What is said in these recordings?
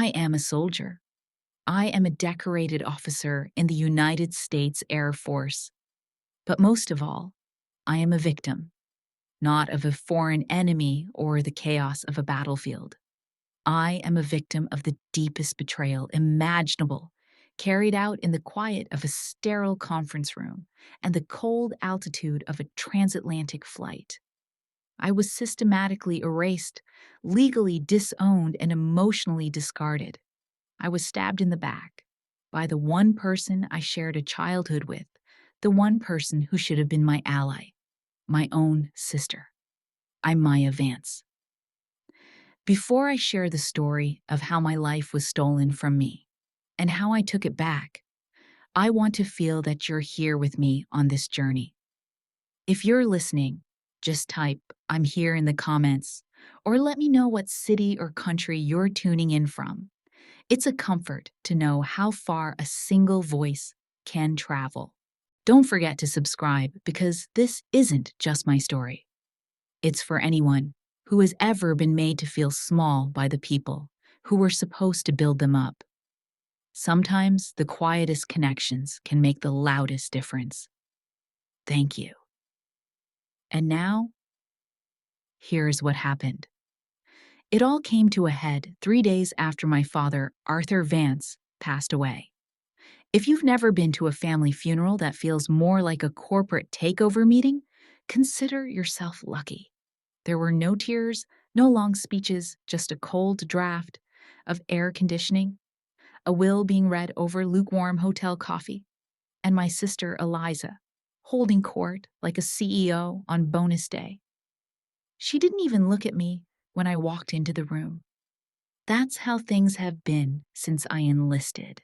I am a soldier. I am a decorated officer in the United States Air Force. But most of all, I am a victim, not of a foreign enemy or the chaos of a battlefield. I am a victim of the deepest betrayal imaginable, carried out in the quiet of a sterile conference room and the cold altitude of a transatlantic flight. I was systematically erased, legally disowned, and emotionally discarded. I was stabbed in the back by the one person I shared a childhood with, the one person who should have been my ally, my own sister. I'm Maya Vance. Before I share the story of how my life was stolen from me and how I took it back, I want to feel that you're here with me on this journey. If you're listening, just type "I'm here" in the comments or let me know what city or country you're tuning in from. It's a comfort to know how far a single voice can travel. Don't forget to subscribe because this isn't just my story. It's for anyone who has ever been made to feel small by the people who were supposed to build them up. Sometimes the quietest connections can make the loudest difference. Thank you. And now, here's what happened. It all came to a head 3 days after my father, Arthur Vance, passed away. If you've never been to a family funeral that feels more like a corporate takeover meeting, consider yourself lucky. There were no tears, no long speeches, just a cold draft of air conditioning, a will being read over lukewarm hotel coffee, and my sister Eliza holding court like a CEO on bonus day. She didn't even look at me when I walked into the room. That's how things have been since I enlisted.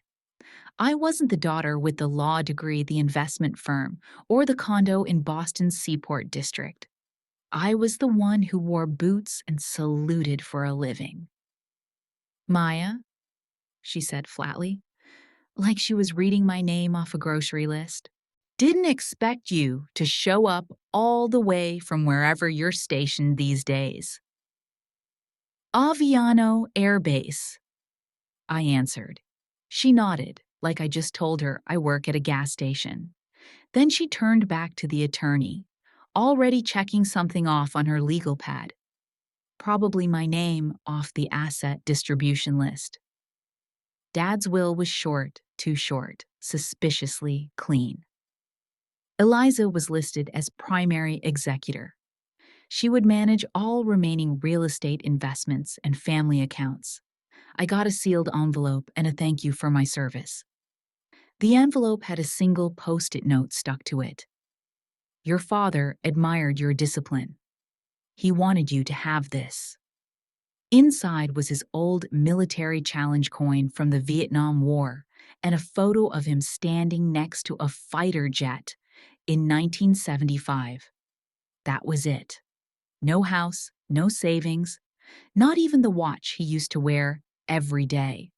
I wasn't the daughter with the law degree, the investment firm, or the condo in Boston's Seaport District. I was the one who wore boots and saluted for a living. "Maya," she said flatly, like she was reading my name off a grocery list, "didn't expect you to show up all the way from wherever you're stationed these days." "Aviano Air Base," I answered. She nodded, like I just told her I work at a gas station. Then she turned back to the attorney, already checking something off on her legal pad. Probably my name off the asset distribution list. Dad's will was short, too short, suspiciously clean. Eliza was listed as primary executor. She would manage all remaining real estate investments and family accounts. I got a sealed envelope and a thank you for my service. The envelope had a single post-it note stuck to it. "Your father admired your discipline. He wanted you to have this." Inside was his old military challenge coin from the Vietnam War and a photo of him standing next to a fighter jet in 1975. That was it. No house, no savings, not even the watch he used to wear every day.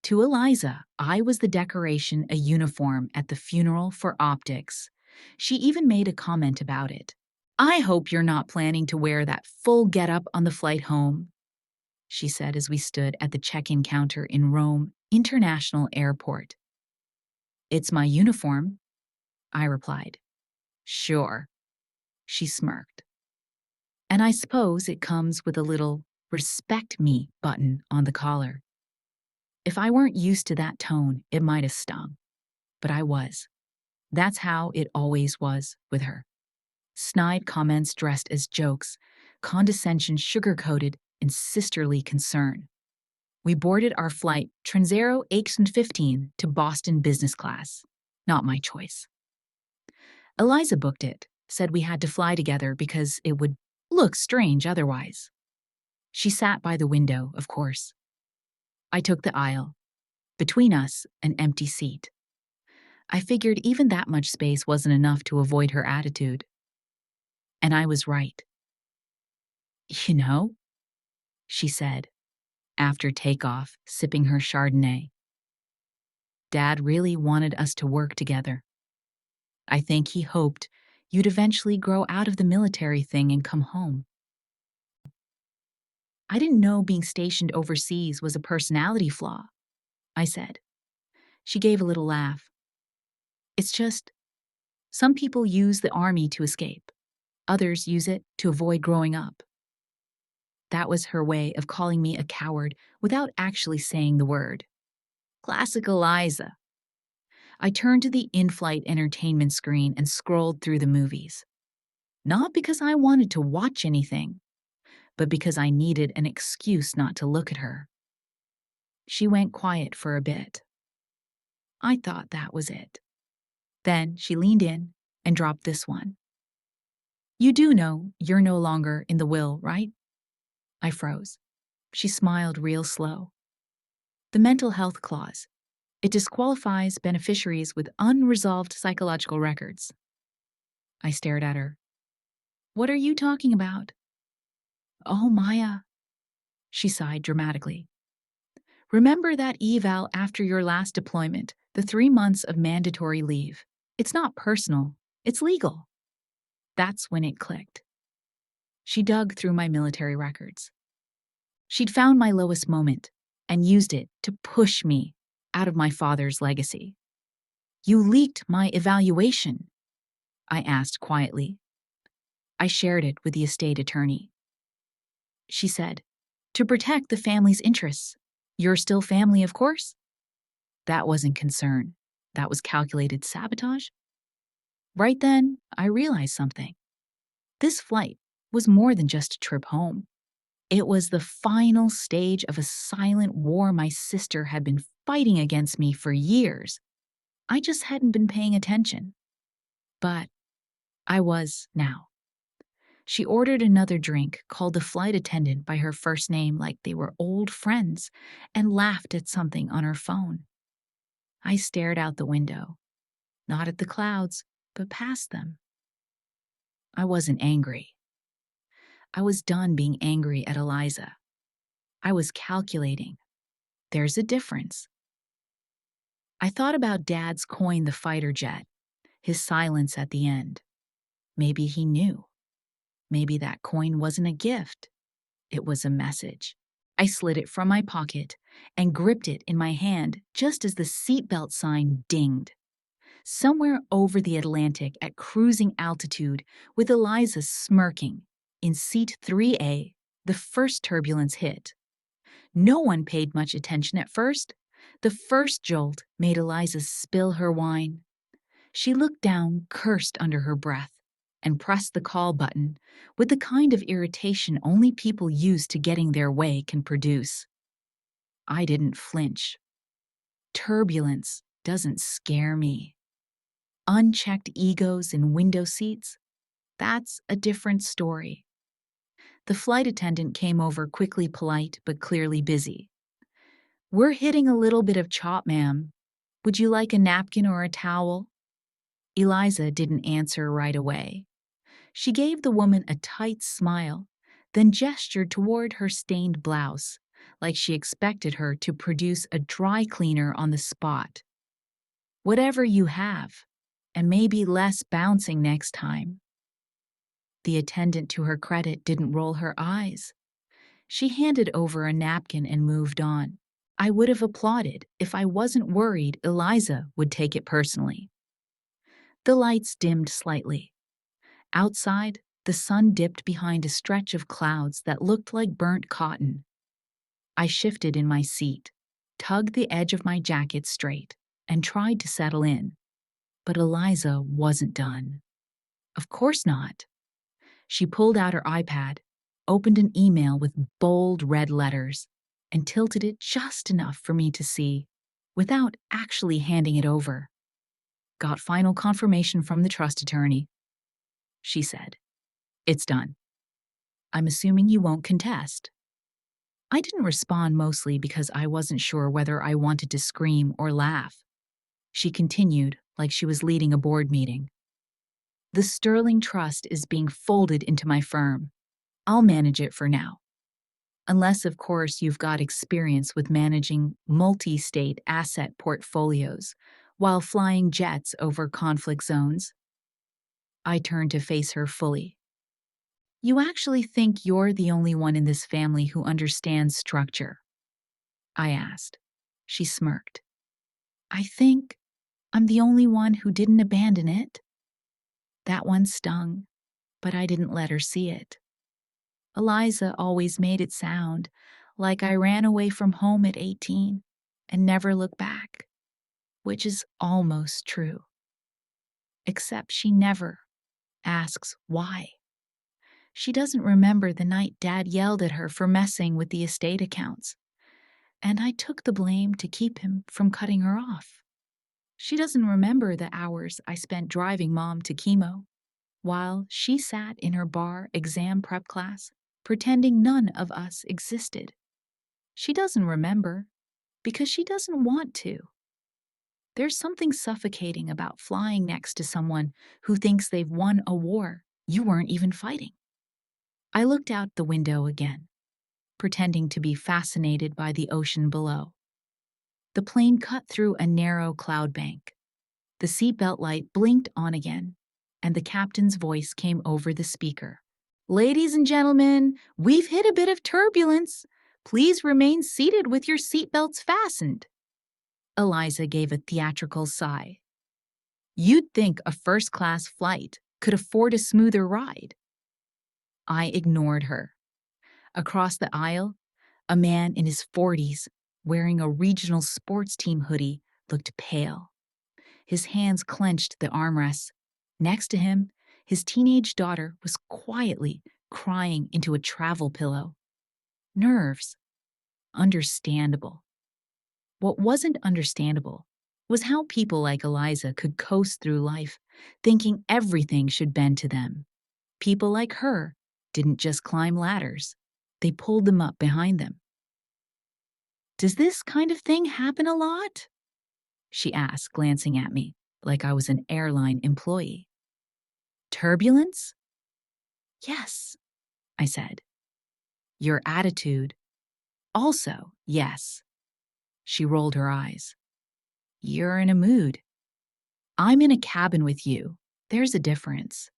To Eliza, I was the decoration, a uniform at the funeral for optics. She even made a comment about it. "I hope you're not planning to wear that full getup on the flight home," she said as we stood at the check-in counter in Rome International Airport. "It's my uniform," I replied. "Sure," she smirked. "And I suppose it comes with a little 'respect me' button on the collar." If I weren't used to that tone, it might have stung. But I was. That's how it always was with her. Snide comments dressed as jokes, condescension sugar-coated in sisterly concern. We boarded our flight Transero 815 to Boston business class. Not my choice. Eliza booked it, said we had to fly together because it would look strange otherwise. She sat by the window, of course. I took the aisle. Between us, an empty seat. I figured even that much space wasn't enough to avoid her attitude. And I was right. "You know," she said, after takeoff, sipping her Chardonnay, "Dad really wanted us to work together. I think he hoped you'd eventually grow out of the military thing and come home." I didn't know being stationed overseas was a personality flaw, I said. She gave a little laugh. It's just, some people use the army to escape. Others use it to avoid growing up. That was her way of calling me a coward without actually saying the word. Classic Eliza. I turned to the in-flight entertainment screen and scrolled through the movies. Not because I wanted to watch anything, but because I needed an excuse not to look at her. She went quiet for a bit. I thought that was it. Then she leaned in and dropped this one. You do know you're no longer in the will, right? I froze. She smiled real slow. The mental health clause. It disqualifies beneficiaries with unresolved psychological records. I stared at her. What are you talking about? Oh, Maya, she sighed dramatically. Remember that eval after your last deployment, the 3 months of mandatory leave. It's not personal, it's legal. That's when it clicked. She dug through my military records. She'd found my lowest moment and used it to push me out of my father's legacy. You leaked my evaluation, I asked quietly. I shared it with the estate attorney. She said, to protect the family's interests. You're still family, of course? That wasn't concern. That was calculated sabotage. Right then, I realized something. This flight was more than just a trip home. It was the final stage of a silent war my sister had been fighting against me for years. I just hadn't been paying attention. But I was now. She ordered another drink, called the flight attendant by her first name like they were old friends, and laughed at something on her phone. I stared out the window, not at the clouds, but past them. I wasn't angry. I was done being angry at Eliza. I was calculating. There's a difference. I thought about Dad's coin the fighter jet, his silence at the end. Maybe he knew. Maybe that coin wasn't a gift. It was a message. I slid it from my pocket and gripped it in my hand just as the seatbelt sign dinged. Somewhere over the Atlantic at cruising altitude, with Eliza smirking, in seat 3A, the first turbulence hit. No one paid much attention at first. The first jolt made Eliza spill her wine. She looked down, cursed under her breath, and pressed the call button with the kind of irritation only people used to getting their way can produce. I didn't flinch. Turbulence doesn't scare me. Unchecked egos in window seats? That's a different story. The flight attendant came over quickly polite but clearly busy. We're hitting a little bit of chop, ma'am. Would you like a napkin or a towel? Eliza didn't answer right away. She gave the woman a tight smile, then gestured toward her stained blouse, like she expected her to produce a dry cleaner on the spot. Whatever you have, and maybe less bouncing next time. The attendant, to her credit, didn't roll her eyes. She handed over a napkin and moved on. I would have applauded if I wasn't worried Eliza would take it personally. The lights dimmed slightly. Outside, the sun dipped behind a stretch of clouds that looked like burnt cotton. I shifted in my seat, tugged the edge of my jacket straight, and tried to settle in. But Eliza wasn't done. Of course not. She pulled out her iPad, opened an email with bold red letters, and tilted it just enough for me to see, without actually handing it over. Got final confirmation from the trust attorney, she said. It's done. I'm assuming you won't contest. I didn't respond mostly because I wasn't sure whether I wanted to scream or laugh. She continued like she was leading a board meeting. The Sterling Trust is being folded into my firm. I'll manage it for now. Unless, of course, you've got experience with managing multi-state asset portfolios while flying jets over conflict zones. I turned to face her fully. You actually think you're the only one in this family who understands structure? I asked. She smirked. I think I'm the only one who didn't abandon it. That one stung, but I didn't let her see it. Eliza always made it sound like I ran away from home at 18 and never looked back, which is almost true. Except she never asks why. She doesn't remember the night Dad yelled at her for messing with the estate accounts, and I took the blame to keep him from cutting her off. She doesn't remember the hours I spent driving Mom to chemo, while she sat in her bar exam prep class, pretending none of us existed. She doesn't remember because she doesn't want to. There's something suffocating about flying next to someone who thinks they've won a war you weren't even fighting. I looked out the window again, pretending to be fascinated by the ocean below. The plane cut through a narrow cloud bank. The seatbelt light blinked on again, and the captain's voice came over the speaker. Ladies and gentlemen, we've hit a bit of turbulence. Please remain seated with your seatbelts fastened. Eliza gave a theatrical sigh. You'd think a first-class flight could afford a smoother ride. I ignored her. Across the aisle, a man in his 40s, wearing a regional sports team hoodie, looked pale. His hands clenched the armrests. Next to him, his teenage daughter was quietly crying into a travel pillow. Nerves. Understandable. What wasn't understandable was how people like Eliza could coast through life, thinking everything should bend to them. People like her didn't just climb ladders, they pulled them up behind them. Does this kind of thing happen a lot? She asked, glancing at me like I was an airline employee. Turbulence? Yes, I said. Your attitude? Also, yes. She rolled her eyes. You're in a mood. I'm in a cabin with you. There's a difference.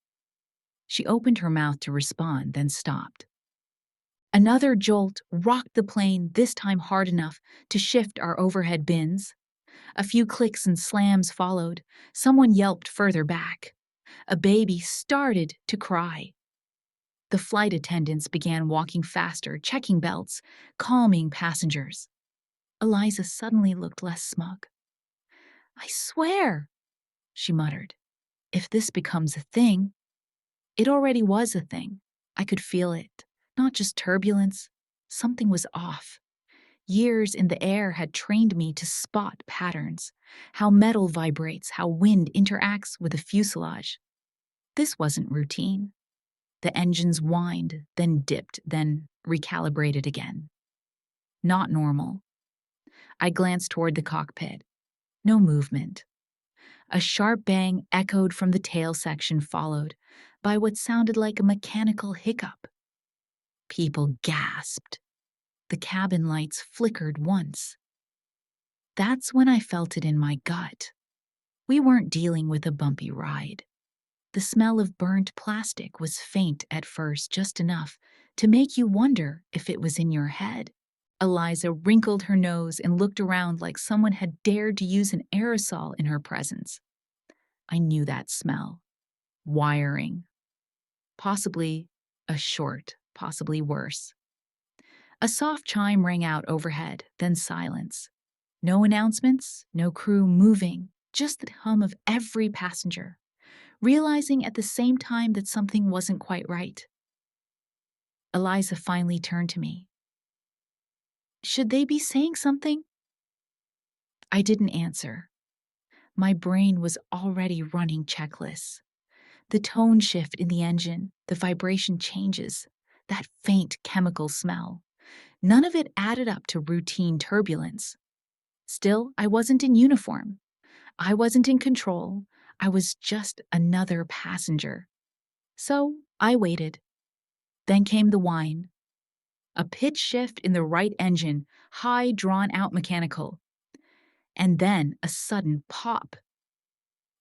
She opened her mouth to respond, then stopped. Another jolt rocked the plane, this time hard enough to shift our overhead bins. A few clicks and slams followed. Someone yelped further back. A baby started to cry. The flight attendants began walking faster, checking belts, calming passengers. Eliza suddenly looked less smug. I swear, she muttered, if this becomes a thing. It already was a thing. I could feel it. Not just turbulence. Something was off. Years in the air had trained me to spot patterns, how metal vibrates, how wind interacts with the fuselage. This wasn't routine. The engines whined, then dipped, then recalibrated again. Not normal. I glanced toward the cockpit. No movement. A sharp bang echoed from the tail section, followed by what sounded like a mechanical hiccup. People gasped. The cabin lights flickered once. That's when I felt it in my gut. We weren't dealing with a bumpy ride. The smell of burnt plastic was faint at first, just enough to make you wonder if it was in your head. Eliza wrinkled her nose and looked around like someone had dared to use an aerosol in her presence. I knew that smell. Wiring. Possibly a short, possibly worse. A soft chime rang out overhead, then silence. No announcements, no crew moving, just the hum of every passenger, realizing at the same time that something wasn't quite right. Eliza finally turned to me. Should they be saying something? I didn't answer. My brain was already running checklists. The tone shift in the engine, the vibration changes, that faint chemical smell. None of it added up to routine turbulence. Still, I wasn't in uniform. I wasn't in control. I was just another passenger. So I waited. Then came the whine. A pitch shift in the right engine, high, drawn-out mechanical. And then a sudden pop.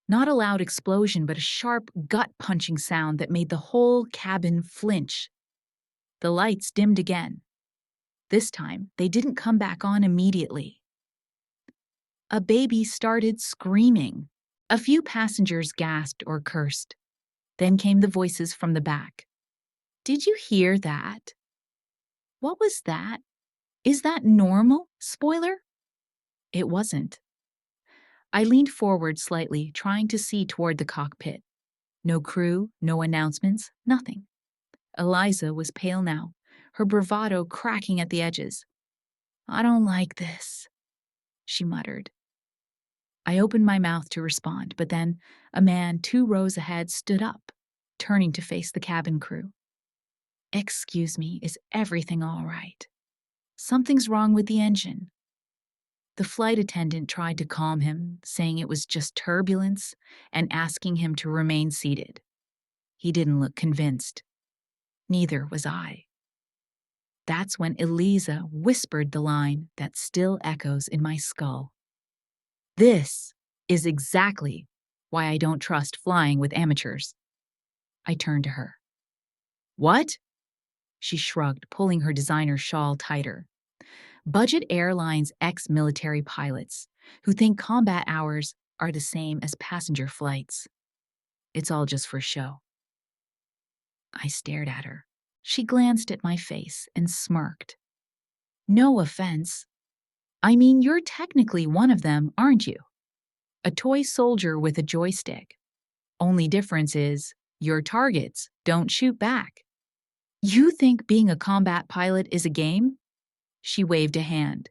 Not a loud explosion, but a sharp, gut-punching sound that made the whole cabin flinch. The lights dimmed again. This time, they didn't come back on immediately. A baby started screaming. A few passengers gasped or cursed. Then came the voices from the back. "Did you hear that? What was that? Is that normal? Spoiler?" It wasn't. I leaned forward slightly, trying to see toward the cockpit. No crew, no announcements, nothing. Eliza was pale now, her bravado cracking at the edges. "I don't like this," she muttered. I opened my mouth to respond, but then a man 2 rows ahead stood up, turning to face the cabin crew. "Excuse me, is everything all right? Something's wrong with the engine." The flight attendant tried to calm him, saying it was just turbulence and asking him to remain seated. He didn't look convinced. Neither was I. That's when Eliza whispered the line that still echoes in my skull. "This is exactly why I don't trust flying with amateurs." I turned to her. "What?" She shrugged, pulling her designer shawl tighter. "Budget airlines ex-military pilots who think combat hours are the same as passenger flights. It's all just for show." I stared at her. She glanced at my face and smirked. "No offense. I mean, you're technically one of them, aren't you? A toy soldier with a joystick. Only difference is your targets don't shoot back. You think being a combat pilot is a game?" She waved a hand.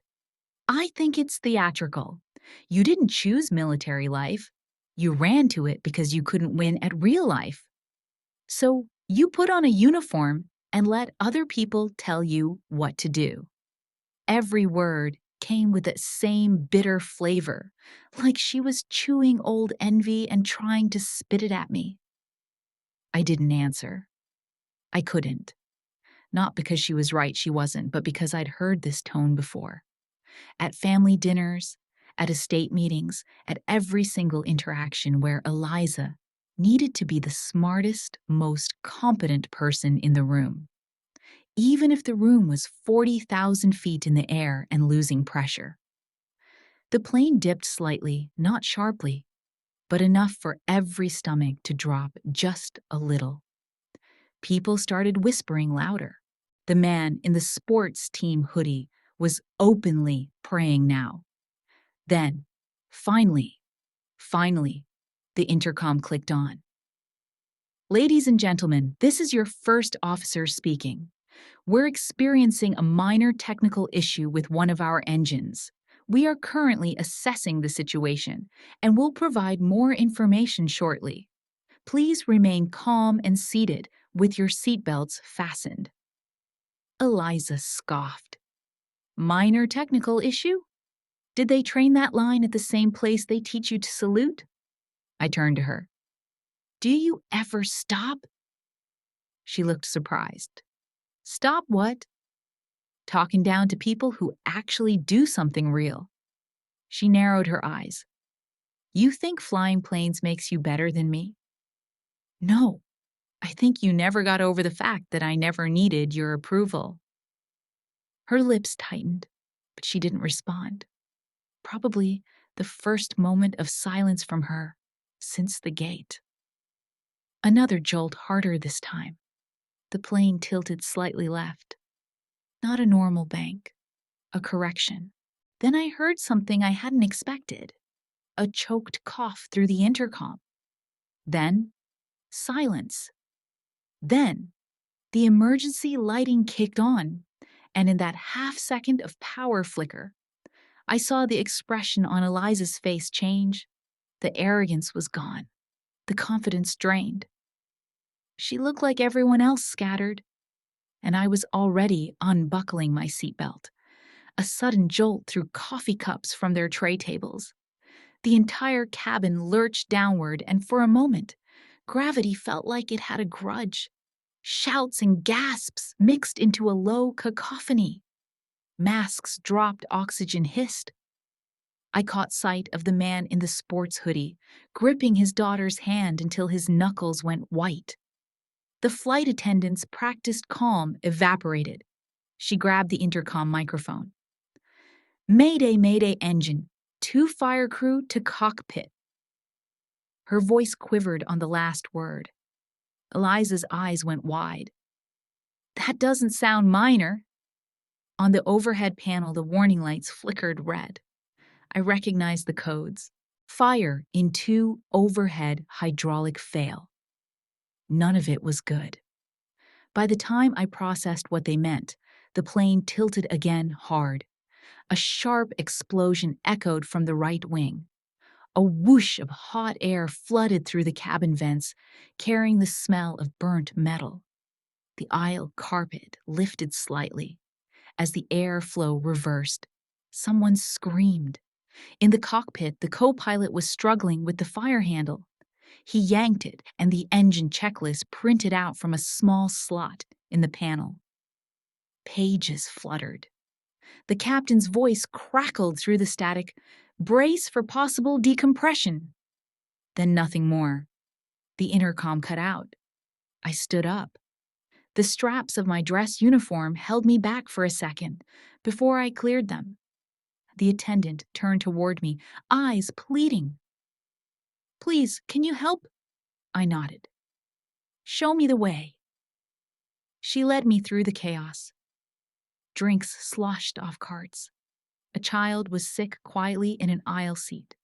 "I think it's theatrical. You didn't choose military life. You ran to it because you couldn't win at real life. So you put on a uniform and let other people tell you what to do." Every word came with that same bitter flavor, like she was chewing old envy and trying to spit it at me. I didn't answer. I couldn't. Not because she was right, she wasn't, but because I'd heard this tone before. At family dinners, at estate meetings, at every single interaction where Eliza needed to be the smartest, most competent person in the room, even if the room was 40,000 feet in the air and losing pressure. The plane dipped slightly, not sharply, but enough for every stomach to drop just a little. People started whispering louder. The man in the sports team hoodie was openly praying now. Then, finally, the intercom clicked on. "Ladies and gentlemen, this is your first officer speaking. We're experiencing a minor technical issue with one of our engines. We are currently assessing the situation and will provide more information shortly. Please remain calm and seated with your seatbelts fastened." Eliza scoffed. "Minor technical issue? Did they train that line at the same place they teach you to salute?" I turned to her. "Do you ever stop?" She looked surprised. "Stop what?" "Talking down to people who actually do something real." She narrowed her eyes. "You think flying planes makes you better than me?" "No, I think you never got over the fact that I never needed your approval." Her lips tightened, but she didn't respond. Probably the first moment of silence from her since the gate. Another jolt, harder this time. The plane tilted slightly left. Not a normal bank, a correction. Then I heard something I hadn't expected. A choked cough through the intercom. Then, silence. Then, the emergency lighting kicked on, and in that half second of power flicker, I saw the expression on Eliza's face change. The arrogance was gone, the confidence drained. She looked like everyone else scattered, and I was already unbuckling my seatbelt. A sudden jolt threw coffee cups from their tray tables. The entire cabin lurched downward, and for a moment, gravity felt like it had a grudge. Shouts and gasps mixed into a low cacophony. Masks dropped, oxygen hissed. I caught sight of the man in the sports hoodie, gripping his daughter's hand until his knuckles went white. The flight attendant's practiced calm evaporated. She grabbed the intercom microphone. Mayday, mayday engine. 2 fire crew to cockpit. Her voice quivered on the last word. Eliza's eyes went wide. That doesn't sound minor. On the overhead panel, the warning lights flickered red. I recognized the codes. Fire in 2 overhead hydraulic fail. None of it was good. By the time I processed what they meant, the plane tilted again hard. A sharp explosion echoed from the right wing. A whoosh of hot air flooded through the cabin vents, carrying the smell of burnt metal. The aisle carpet lifted slightly. As the airflow reversed, someone screamed. In the cockpit, the co-pilot was struggling with the fire handle. He yanked it, and the engine checklist printed out from a small slot in the panel. Pages fluttered. The captain's voice crackled through the static. Brace for possible decompression. Then nothing more. The intercom cut out. I stood up. The straps of my dress uniform held me back for a second before I cleared them. The attendant turned toward me, eyes pleading. Please, can you help? I nodded. Show me the way. She led me through the chaos. Drinks sloshed off carts. A child was sick quietly in an aisle seat.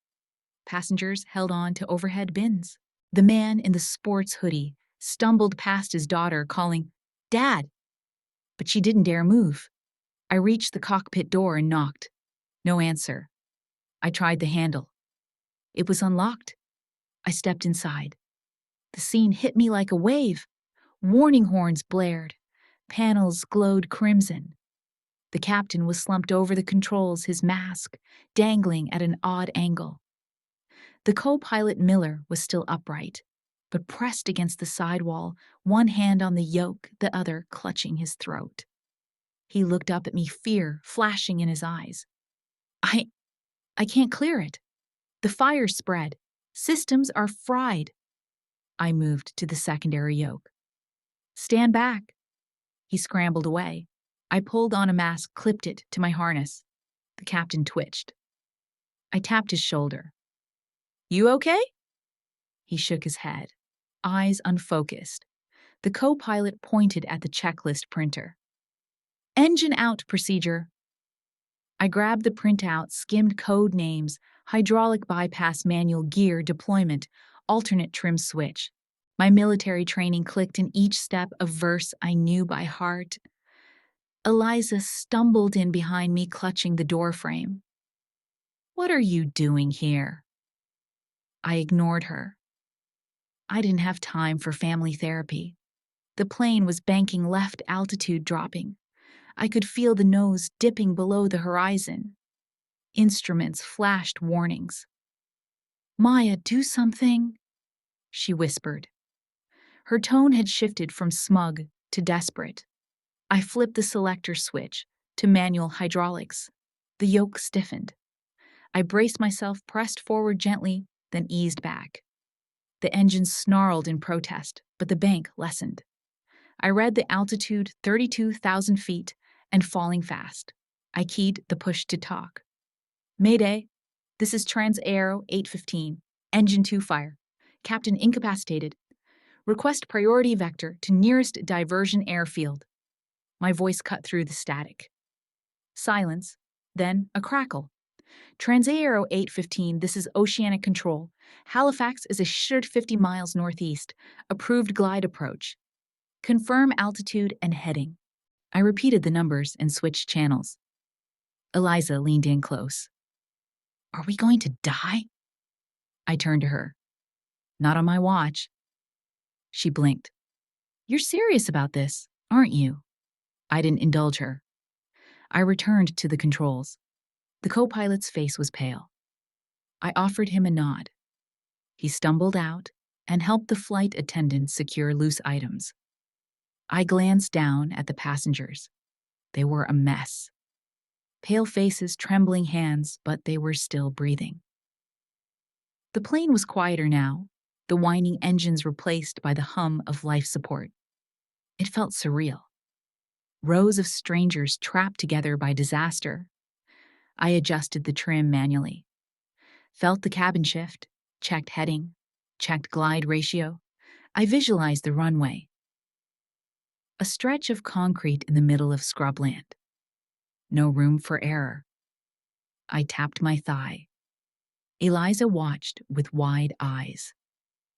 Passengers held on to overhead bins. The man in the sports hoodie stumbled past his daughter, calling, Dad! But she didn't dare move. I reached the cockpit door and knocked. No answer. I tried the handle. It was unlocked. I stepped inside. The scene hit me like a wave. Warning horns blared. Panels glowed crimson. The captain was slumped over the controls, his mask dangling at an odd angle. The co-pilot Miller was still upright, but pressed against the sidewall, one hand on the yoke, the other clutching his throat. He looked up at me, fear flashing in his eyes. I can't clear it. The fire spread. Systems are fried. I moved to the secondary yoke. Stand back. He scrambled away. I pulled on a mask, clipped it to my harness. The captain twitched. I tapped his shoulder. You okay? He shook his head, eyes unfocused. The co-pilot pointed at the checklist printer. Engine out procedure. I grabbed the printout, skimmed code names, hydraulic bypass manual gear deployment, alternate trim switch. My military training clicked in each step, a verse I knew by heart. Eliza stumbled in behind me, clutching the doorframe. What are you doing here? I ignored her. I didn't have time for family therapy. The plane was banking left, altitude dropping. I could feel the nose dipping below the horizon. Instruments flashed warnings. Maya, do something, she whispered. Her tone had shifted from smug to desperate. I flipped the selector switch to manual hydraulics. The yoke stiffened. I braced myself, pressed forward gently, then eased back. The engine snarled in protest, but the bank lessened. I read the altitude, 32,000 feet, and falling fast. I keyed the push to talk. Mayday, this is Transaero 815, engine 2 fire. Captain incapacitated. Request priority vector to nearest diversion airfield. My voice cut through the static. Silence, then a crackle. Transaero 815, this is Oceanic Control. Halifax is a short 50 miles northeast. Approved glide approach. Confirm altitude and heading. I repeated the numbers and switched channels. Eliza leaned in close. Are we going to die? I turned to her. Not on my watch. She blinked. You're serious about this, aren't you? I didn't indulge her. I returned to the controls. The co-pilot's face was pale. I offered him a nod. He stumbled out and helped the flight attendant secure loose items. I glanced down at the passengers. They were a mess. Pale faces, trembling hands, but they were still breathing. The plane was quieter now, the whining engines replaced by the hum of life support. It felt surreal. Rows of strangers trapped together by disaster. I adjusted the trim manually, felt the cabin shift, checked heading, checked glide ratio. I visualized the runway. A stretch of concrete in the middle of scrubland. No room for error. I tapped my thigh. Eliza watched with wide eyes.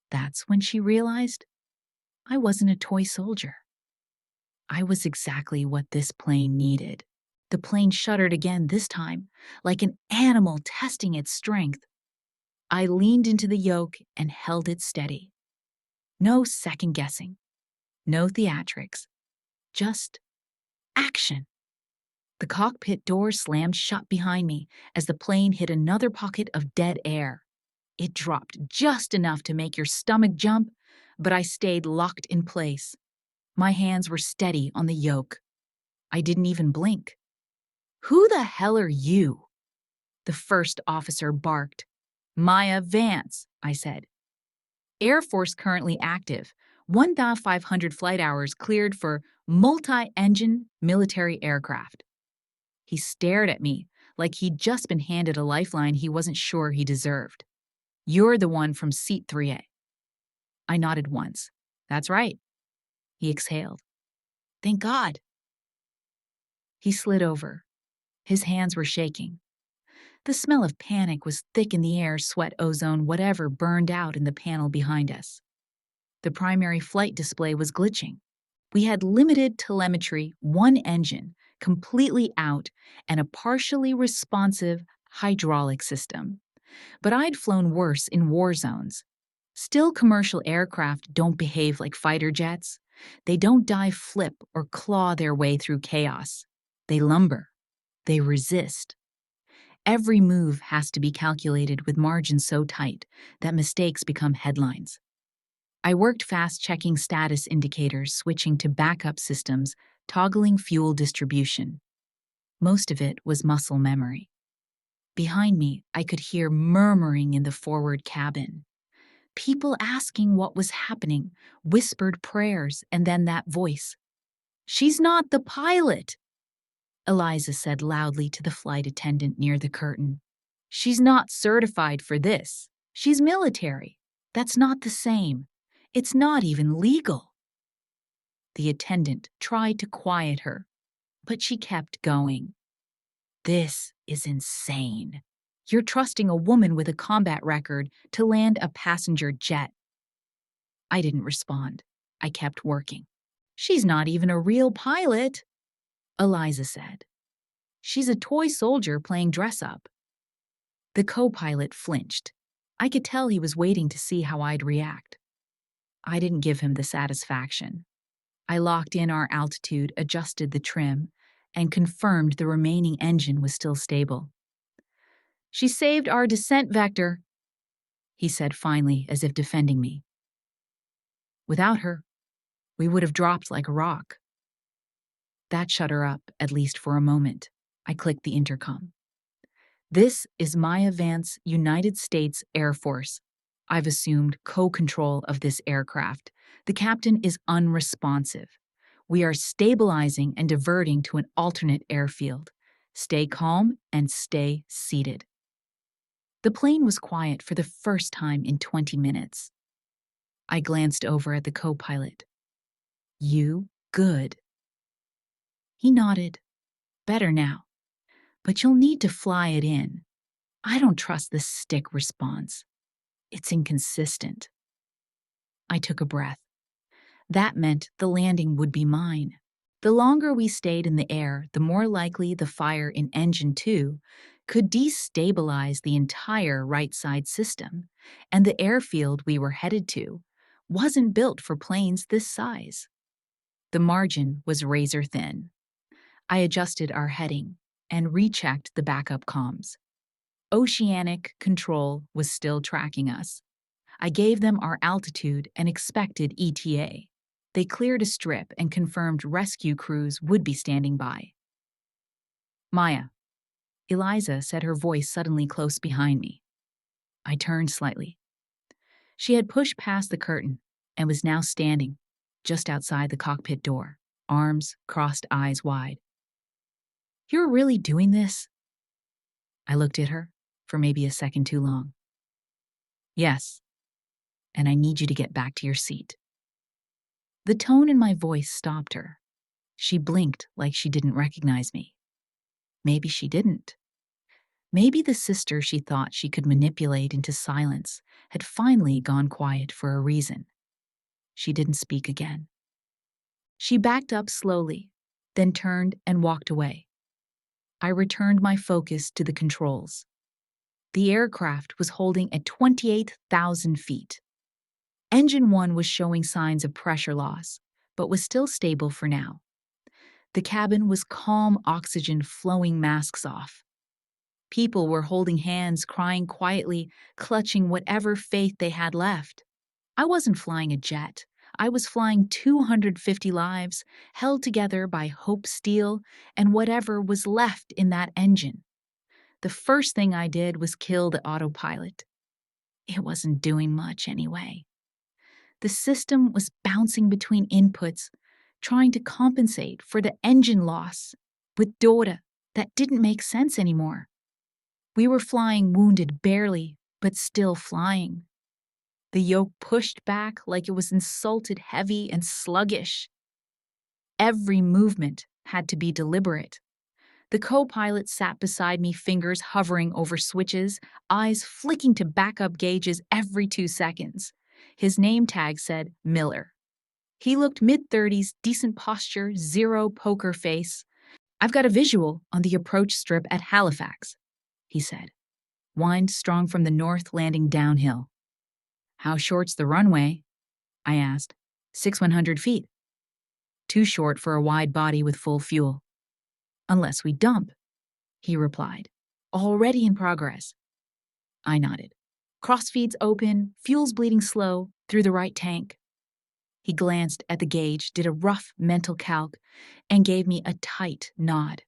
That's when she realized I wasn't a toy soldier. I was exactly what this plane needed. The plane shuddered again this time, like an animal testing its strength. I leaned into the yoke and held it steady. No second guessing, no theatrics, just action. The cockpit door slammed shut behind me as the plane hit another pocket of dead air. It dropped just enough to make your stomach jump, but I stayed locked in place. My hands were steady on the yoke. I didn't even blink. "Who the hell are you?" the first officer barked. "Maya Vance," I said. "Air Force currently active. 1,500 flight hours cleared for multi-engine military aircraft." He stared at me like he'd just been handed a lifeline he wasn't sure he deserved. "You're the one from seat 3A. I nodded once. "That's right." He exhaled. "Thank God." He slid over. His hands were shaking. The smell of panic was thick in the air, sweat, ozone, whatever burned out in the panel behind us. The primary flight display was glitching. We had limited telemetry, one engine, completely out, and a partially responsive hydraulic system. But I'd flown worse in war zones. Still, commercial aircraft don't behave like fighter jets. They don't dive flip or claw their way through chaos. They lumber. They resist. Every move has to be calculated with margins so tight that mistakes become headlines. I worked fast checking status indicators, switching to backup systems, toggling fuel distribution. Most of it was muscle memory. Behind me, I could hear murmuring in the forward cabin. People asking what was happening, whispered prayers, and then that voice. "She's not the pilot," Eliza said loudly to the flight attendant near the curtain. "She's not certified for this. She's military. That's not the same. It's not even legal." The attendant tried to quiet her, but she kept going. "This is insane. You're trusting a woman with a combat record to land a passenger jet." I didn't respond. I kept working. "She's not even a real pilot," Eliza said. "She's a toy soldier playing dress-up." The co-pilot flinched. I could tell he was waiting to see how I'd react. I didn't give him the satisfaction. I locked in our altitude, adjusted the trim, and confirmed the remaining engine was still stable. "She saved our descent vector," he said finally, as if defending me. "Without her, we would have dropped like a rock." That shut her up, at least for a moment. I clicked the intercom. "This is Maya Vance, United States Air Force. I've assumed co-control of this aircraft. The captain is unresponsive. We are stabilizing and diverting to an alternate airfield. Stay calm and stay seated." The plane was quiet for the first time in 20 minutes. I glanced over at the co-pilot. "You good?" He nodded. "Better now. But you'll need to fly it in. I don't trust the stick response. It's inconsistent." I took a breath. That meant the landing would be mine. The longer we stayed in the air, the more likely the fire in Engine 2 could destabilize the entire right side system, and the airfield we were headed to wasn't built for planes this size. The margin was razor thin. I adjusted our heading and rechecked the backup comms. Oceanic Control was still tracking us. I gave them our altitude and expected ETA. They cleared a strip and confirmed rescue crews would be standing by. "Maya, Eliza said, her voice suddenly close behind me. I turned slightly. She had pushed past the curtain and was now standing just outside the cockpit door, arms crossed, eyes wide. "You're really doing this?" I looked at her for maybe a second too long. "Yes, and I need you to get back to your seat." The tone in my voice stopped her. She blinked like she didn't recognize me. Maybe she didn't. Maybe the sister she thought she could manipulate into silence had finally gone quiet for a reason. She didn't speak again. She backed up slowly, then turned and walked away. I returned my focus to the controls. The aircraft was holding at 28,000 feet. Engine 1 was showing signs of pressure loss, but was still stable for now. The cabin was calm, oxygen flowing, masks off. People were holding hands, crying quietly, clutching whatever faith they had left. I wasn't flying a jet. I was flying 250 lives, held together by hope, steel, and whatever was left in that engine. The first thing I did was kill the autopilot. It wasn't doing much anyway. The system was bouncing between inputs, trying to compensate for the engine loss with data that didn't make sense anymore. We were flying wounded barely, but still flying. The yoke pushed back like it was insulted, heavy and sluggish. Every movement had to be deliberate. The co-pilot sat beside me, fingers hovering over switches, eyes flicking to backup gauges every 2 seconds. His name tag said Miller. He looked mid-30s, decent posture, zero poker face. "I've got a visual on the approach strip at Halifax," he said. "Wind strong from the north, landing downhill." "How short's the runway?" I asked. 6,100 feet. "Too short for a wide body with full fuel." "Unless we dump," he replied. "Already in progress." I nodded. "Crossfeeds open, fuel's bleeding slow, through the right tank." He glanced at the gauge, did a rough mental calc, and gave me a tight nod.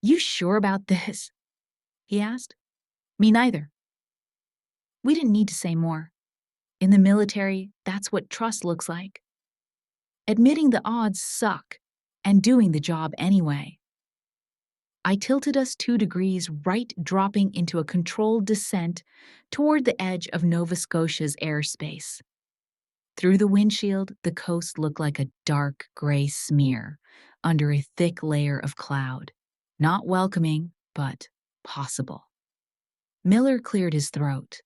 "You sure about this?" he asked. "Me neither." We didn't need to say more. In the military, that's what trust looks like. Admitting the odds suck, and doing the job anyway. I tilted us 2 degrees right, dropping into a controlled descent toward the edge of Nova Scotia's airspace. Through the windshield, the coast looked like a dark gray smear under a thick layer of cloud. Not welcoming, but possible. Miller cleared his throat.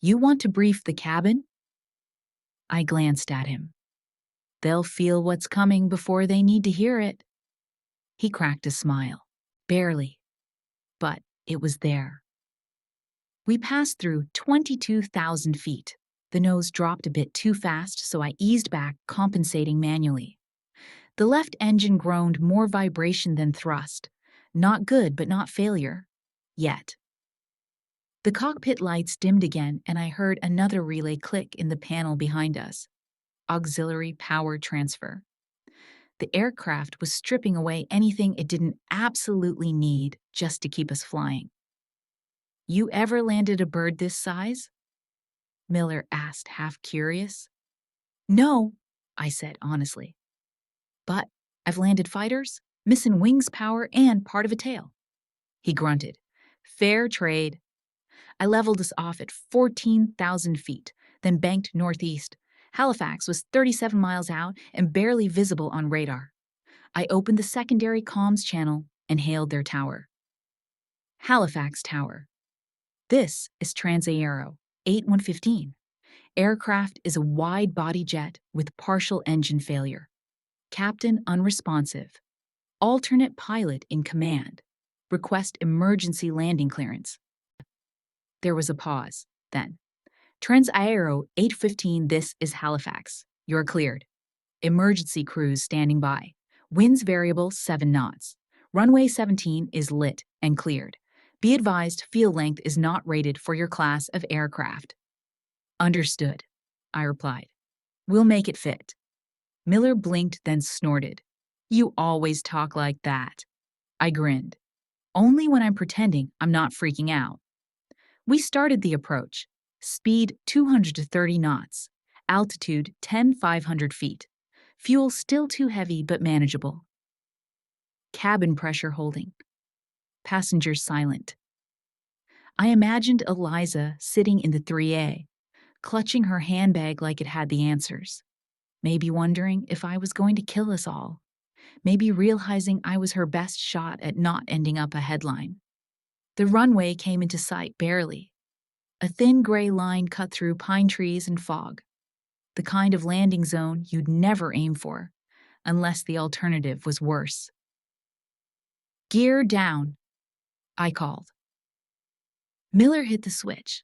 "You want to brief the cabin?" I glanced at him. "They'll feel what's coming before they need to hear it." He cracked a smile. Barely. But it was there. We passed through 22,000 feet. The nose dropped a bit too fast, so I eased back, compensating manually. The left engine groaned, more vibration than thrust. Not good, but not failure. Yet. The cockpit lights dimmed again, and I heard another relay click in the panel behind us. Auxiliary power transfer. The aircraft was stripping away anything it didn't absolutely need just to keep us flying. "You ever landed a bird this size?" Miller asked, half curious. "No," I said honestly. "But I've landed fighters, missing wings power, and part of a tail." He grunted. "Fair trade." I leveled us off at 14,000 feet, then banked northeast. Halifax was 37 miles out and barely visible on radar. I opened the secondary comms channel and hailed their tower. "Halifax Tower. This is Transaero 8115. Aircraft is a wide-body jet with partial engine failure. Captain unresponsive. Alternate pilot in command. Request emergency landing clearance." There was a pause. Then, "Transaero 815, this is Halifax. You're cleared. Emergency crews standing by. Winds variable 7 knots. Runway 17 is lit and cleared. Be advised, field length is not rated for your class of aircraft." "Understood," I replied. "We'll make it fit." Miller blinked, then snorted. "You always talk like that." I grinned. Only when I'm pretending I'm not freaking out. We started the approach. Speed 230 knots. Altitude 10,500 feet. Fuel still too heavy but manageable. Cabin pressure holding. Passengers silent. I imagined Eliza sitting in the 3A, clutching her handbag like it had the answers. Maybe wondering if I was going to kill us all. Maybe realizing I was her best shot at not ending up a headline. The runway came into sight barely. A thin gray line cut through pine trees and fog. The kind of landing zone you'd never aim for, unless the alternative was worse. Gear down, I called. Miller hit the switch.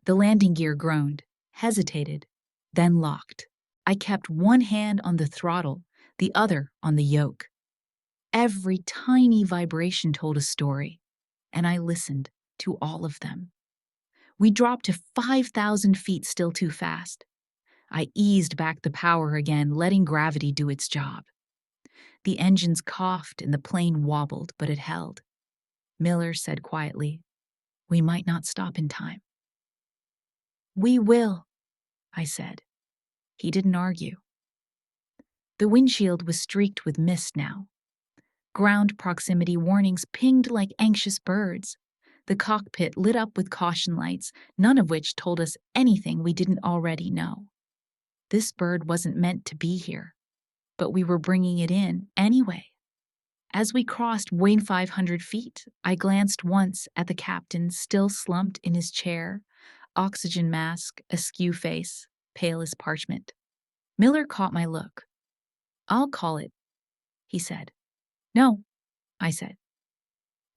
The landing gear groaned, hesitated, then locked. I kept one hand on the throttle, the other on the yoke. Every tiny vibration told a story, and I listened to all of them. We dropped to 5,000 feet, still too fast. I eased back the power again, letting gravity do its job. The engines coughed and the plane wobbled, but it held. Miller said quietly, "We might not stop in time." "We will," I said. He didn't argue. The windshield was streaked with mist now. Ground proximity warnings pinged like anxious birds. The cockpit lit up with caution lights, none of which told us anything we didn't already know. This bird wasn't meant to be here, but we were bringing it in anyway. As we crossed 500 feet, I glanced once at the captain, still slumped in his chair, oxygen mask, askew face, pale as parchment. Miller caught my look. "I'll call it," he said. "No," I said.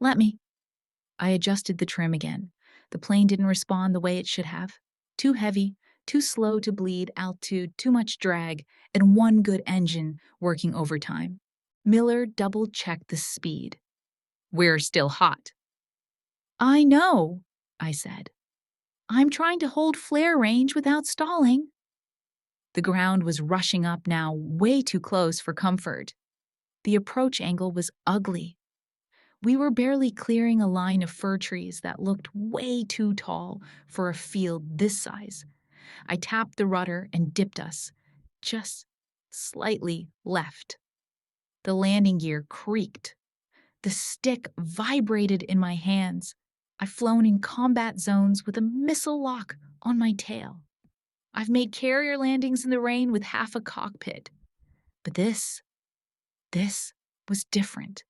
"Let me." I adjusted the trim again. The plane didn't respond the way it should have. Too heavy, too slow to bleed altitude, too much drag, and one good engine working overtime. Miller double-checked the speed. "We're still hot." "I know," I said. "I'm trying to hold flare range without stalling." The ground was rushing up now, way too close for comfort. The approach angle was ugly. We were barely clearing a line of fir trees that looked way too tall for a field this size. I tapped the rudder and dipped us, just slightly left. The landing gear creaked. The stick vibrated in my hands. I've flown in combat zones with a missile lock on my tail. I've made carrier landings in the rain with half a cockpit. But this was different.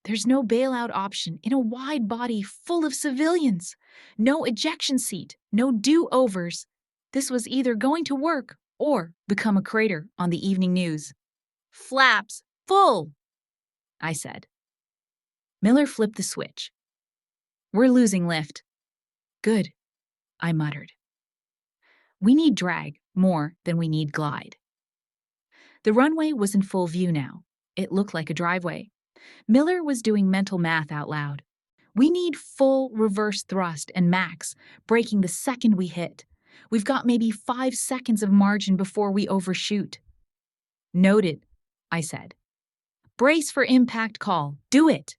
There's no bailout option in a wide body full of civilians. No ejection seat, no do-overs. This was either going to work or become a crater on the evening news. "Flaps full," I said. Miller flipped the switch. "We're losing lift." "Good," I muttered. "We need drag more than we need glide." The runway was in full view now. It looked like a driveway. Miller was doing mental math out loud. "We need full reverse thrust and max, braking the second we hit. We've got maybe 5 seconds of margin before we overshoot." "Noted," I said. "Brace for impact call. Do it."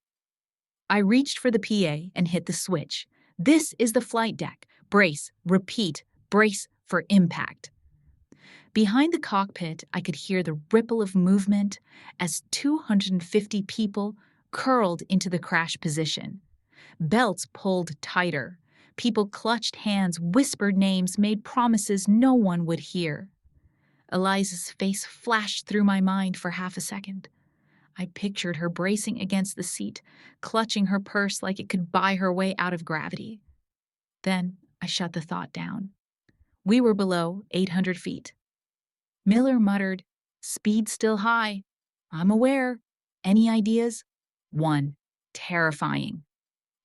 I reached for the PA and hit the switch. "This is the flight deck. Brace, repeat, brace for impact." Behind the cockpit, I could hear the ripple of movement as 250 people curled into the crash position. Belts pulled tighter. People clutched hands, whispered names, made promises no one would hear. Eliza's face flashed through my mind for half a second. I pictured her bracing against the seat, clutching her purse like it could buy her way out of gravity. Then I shut the thought down. We were below 800 feet. Miller muttered, "Speed still high." "I'm aware. Any ideas?" "One. Terrifying."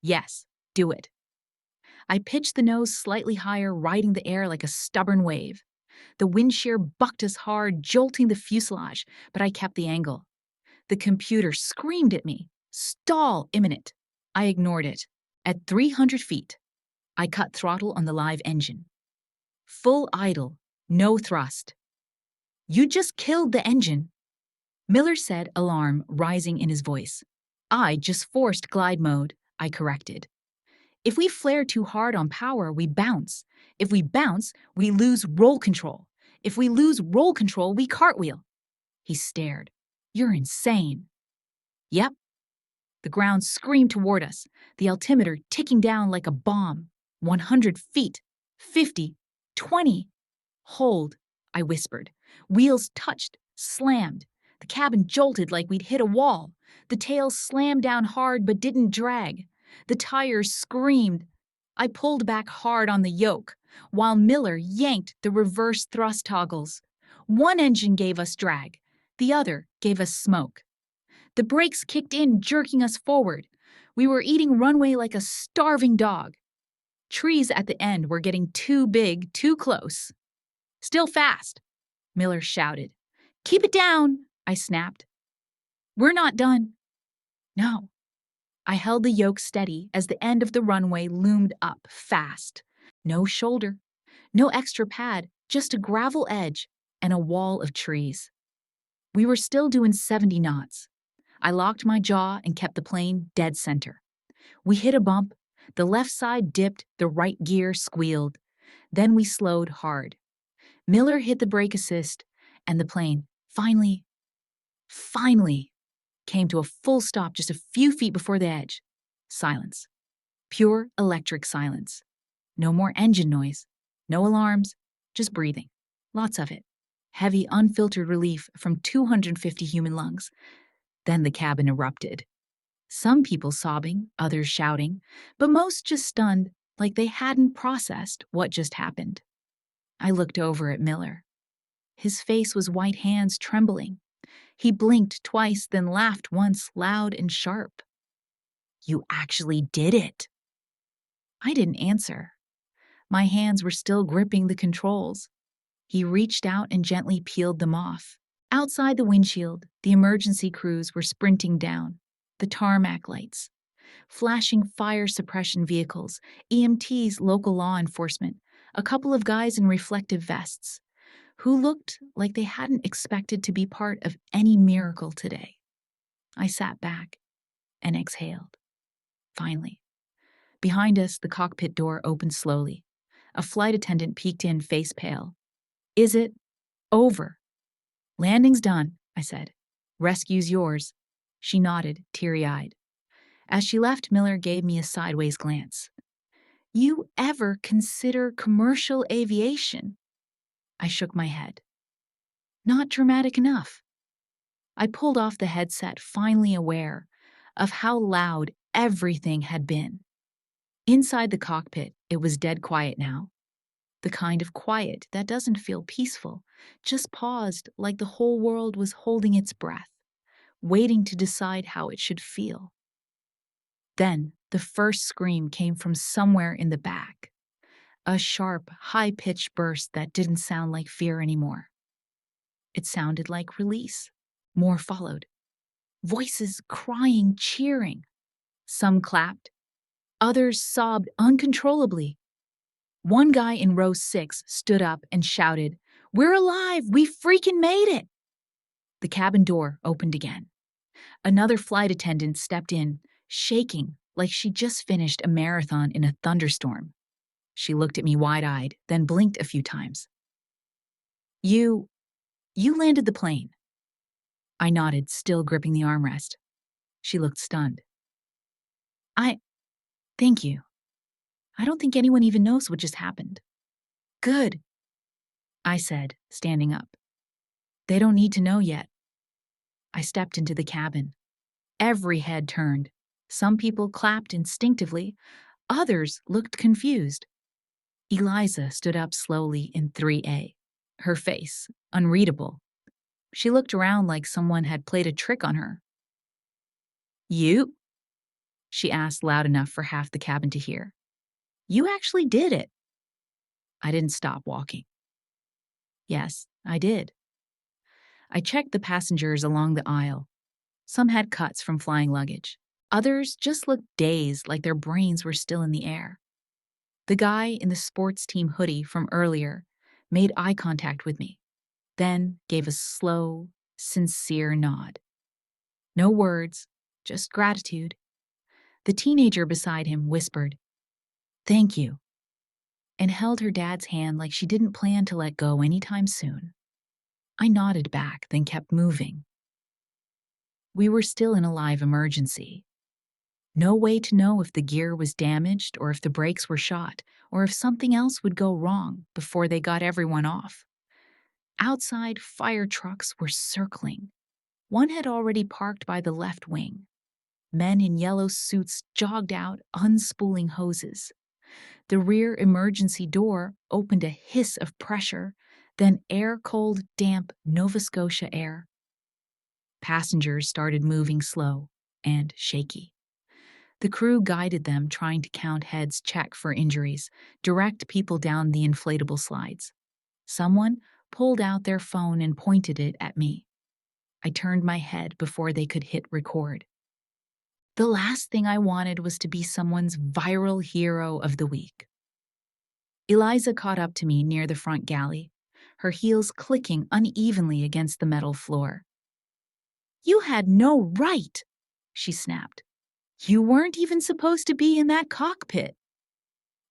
"Yes, do it." I pitched the nose slightly higher, riding the air like a stubborn wave. The wind shear bucked us hard, jolting the fuselage, but I kept the angle. The computer screamed at me, "Stall imminent." I ignored it. At 300 feet, I cut throttle on the live engine. Full idle, no thrust. "You just killed the engine," Miller said, alarm rising in his voice. "I just forced glide mode. I corrected. If we flare too hard on power, we bounce. If we bounce, we lose roll control. If we lose roll control, we cartwheel. He stared. You're insane. Yep. The ground screamed toward us, the altimeter ticking down like a bomb. 100 feet. 50. 20. Hold, I whispered. Wheels touched, slammed. The cabin jolted like we'd hit a wall. The tail slammed down hard but didn't drag. The tires screamed. I pulled back hard on the yoke, while Miller yanked the reverse thrust toggles. One engine gave us drag, the other gave us smoke. The brakes kicked in, jerking us forward. We were eating runway like a starving dog. Trees at the end were getting too big, too close. Still fast, Miller shouted. Keep it down, I snapped. We're not done. No. I held the yoke steady as the end of the runway loomed up fast. No shoulder, no extra pad, just a gravel edge and a wall of trees. We were still doing 70 knots. I locked my jaw and kept the plane dead center. We hit a bump, the left side dipped, the right gear squealed. Then we slowed hard. Miller hit the brake assist, and the plane finally came to a full stop just a few feet before the edge. Silence. Pure electric silence. No more engine noise. No alarms. Just breathing. Lots of it. Heavy, unfiltered relief from 250 human lungs. Then the cabin erupted. Some people sobbing, others shouting, but most just stunned, like they hadn't processed what just happened. I looked over at Miller. His face was white hands trembling. He blinked twice, then laughed once, loud and sharp. You actually did it. I didn't answer. My hands were still gripping the controls. He reached out and gently peeled them off. Outside the windshield, the emergency crews were sprinting down. The tarmac lights, flashing fire suppression vehicles, EMTs, local law enforcement, a couple of guys in reflective vests, who looked like they hadn't expected to be part of any miracle today. I sat back and exhaled. Finally, behind us, the cockpit door opened slowly. A flight attendant peeked in, face pale. Is it over? Landing's done, I said. Rescue's yours. She nodded, teary-eyed. As she left, Miller gave me a sideways glance. You ever consider commercial aviation? I shook my head. Not dramatic enough. I pulled off the headset, finally aware of how loud everything had been. Inside the cockpit, it was dead quiet now. The kind of quiet that doesn't feel peaceful, just paused like the whole world was holding its breath, waiting to decide how it should feel. Then the first scream came from somewhere in the back, a sharp, high-pitched burst that didn't sound like fear anymore. It sounded like release. More followed. Voices crying, cheering. Some clapped. Others sobbed uncontrollably. One guy in row 6 stood up and shouted, "We're alive! We freaking made it!" The cabin door opened again. Another flight attendant stepped in, shaking like she just finished a marathon in a thunderstorm. She looked at me wide-eyed, then blinked a few times. You landed the plane." I nodded, still gripping the armrest. She looked stunned. Thank you. I don't think anyone even knows what just happened." "Good," I said, standing up. "They don't need to know yet." I stepped into the cabin. Every head turned. Some people clapped instinctively. Others looked confused. Eliza stood up slowly in 3A, her face unreadable. She looked around like someone had played a trick on her. "You?" she asked loud enough for half the cabin to hear. "You actually did it." I didn't stop walking. Yes, I did. I checked the passengers along the aisle. Some had cuts from flying luggage. Others just looked dazed, like their brains were still in the air. The guy in the sports team hoodie from earlier made eye contact with me, then gave a slow, sincere nod. No words, just gratitude. The teenager beside him whispered, "Thank you," and held her dad's hand like she didn't plan to let go anytime soon. I nodded back, then kept moving. We were still in a live emergency. No way to know if the gear was damaged or if the brakes were shot or if something else would go wrong before they got everyone off. Outside, fire trucks were circling. One had already parked by the left wing. Men in yellow suits jogged out, unspooling hoses. The rear emergency door opened a hiss of pressure, then air-cold, damp Nova Scotia air. Passengers started moving slow and shaky. The crew guided them, trying to count heads, check for injuries, direct people down the inflatable slides. Someone pulled out their phone and pointed it at me. I turned my head before they could hit record. The last thing I wanted was to be someone's viral hero of the week. Eliza caught up to me near the front galley, her heels clicking unevenly against the metal floor. "You had no right," she snapped. "You weren't even supposed to be in that cockpit."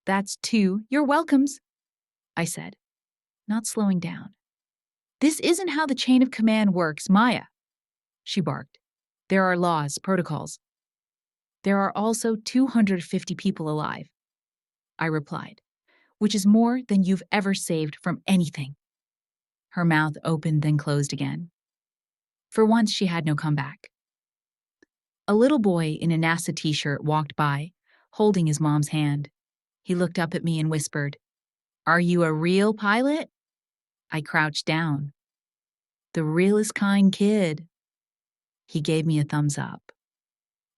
"That's two. You're welcomes," I said, not slowing down. "This isn't how the chain of command works, Maya," she barked. "There are laws, protocols." "There are also 250 people alive," I replied, "which is more than you've ever saved from anything." Her mouth opened, then closed again. For once, she had no comeback. A little boy in a NASA t-shirt walked by, holding his mom's hand. He looked up at me and whispered, "Are you a real pilot?" I crouched down. "The realest kind kid." He gave me a thumbs up.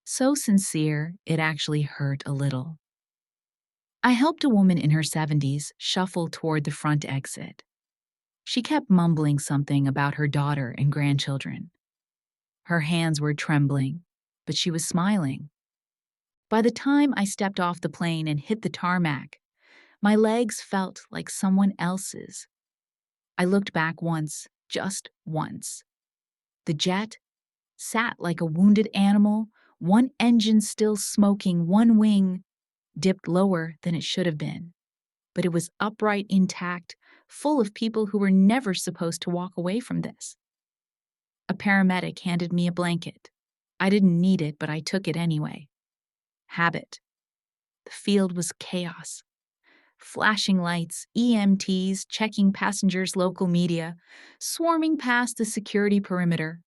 So sincere, it actually hurt a little. I helped a woman in her 70s shuffle toward the front exit. She kept mumbling something about her daughter and grandchildren. Her hands were trembling, but she was smiling. By the time I stepped off the plane and hit the tarmac, my legs felt like someone else's. I looked back once, just once. The jet sat like a wounded animal, one engine still smoking, one wing dipped lower than it should have been. But it was upright, intact, full of people who were never supposed to walk away from this. A paramedic handed me a blanket. I didn't need it, but I took it anyway. Habit. The field was chaos. Flashing lights, EMTs checking passengers' local media, swarming past the security perimeter.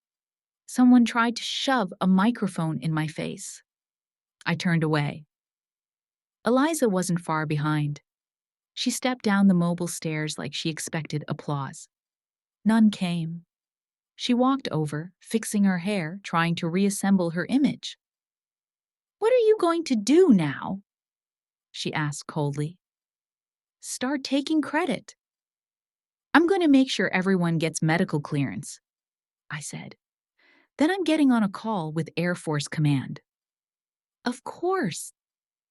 Someone tried to shove a microphone in my face. I turned away. Eliza wasn't far behind. She stepped down the mobile stairs like she expected applause. None came. She walked over, fixing her hair, trying to reassemble her image. "What are you going to do now?" she asked coldly. "Start taking credit." "I'm going to make sure everyone gets medical clearance," I said. "Then I'm getting on a call with Air Force Command." "Of course,"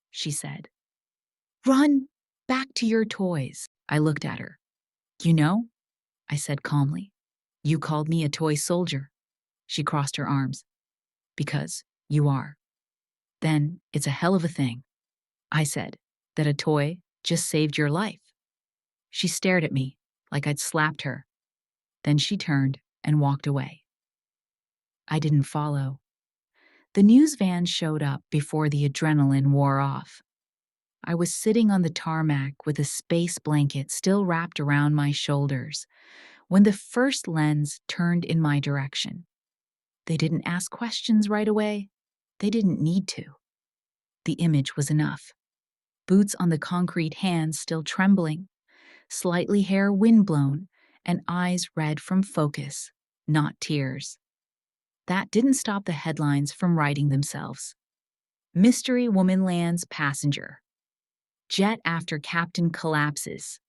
she said. "Run back to your toys." I looked at her. "You know," I said calmly, "you called me a toy soldier." She crossed her arms. "Because you are." "Then it's a hell of a thing," I said, "that a toy just saved your life." She stared at me like I'd slapped her. Then she turned and walked away. I didn't follow. The news van showed up before the adrenaline wore off. I was sitting on the tarmac with a space blanket still wrapped around my shoulders when the first lens turned in my direction. They didn't ask questions right away. They didn't need to. The image was enough. Boots on the concrete, hands still trembling, slightly hair windblown, and eyes red from focus, not tears. That didn't stop the headlines from writing themselves. Mystery woman lands passenger. Jet after captain collapses.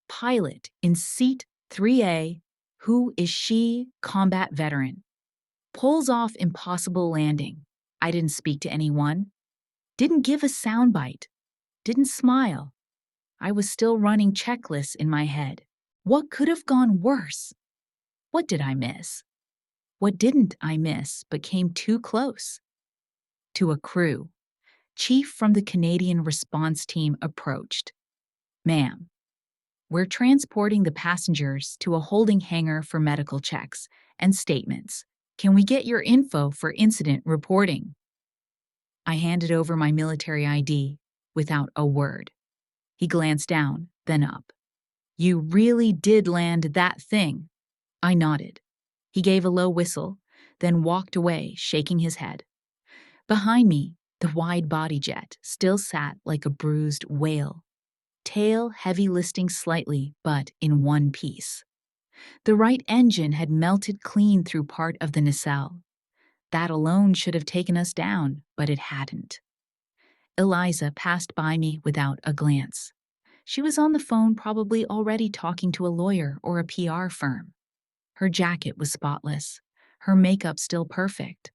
Pilot in seat 3A, who is she, combat veteran. Pulls off impossible landing. I didn't speak to anyone. Didn't give a soundbite. Didn't smile. I was still running checklists in my head. What could have gone worse? What did I miss? What didn't I miss but came too close? To a crew, Chief from the Canadian response team approached. "Ma'am, we're transporting the passengers to a holding hangar for medical checks and statements. Can we get your info for incident reporting?" I handed over my military ID without a word. He glanced down, then up. "You really did land that thing?" I nodded. He gave a low whistle, then walked away, shaking his head. Behind me, the wide-body jet still sat like a bruised whale, tail heavy listing slightly, but in one piece. The right engine had melted clean through part of the nacelle. That alone should have taken us down, but it hadn't. Eliza passed by me without a glance. She was on the phone, probably already talking to a lawyer or a PR firm. Her jacket was spotless, her makeup still perfect.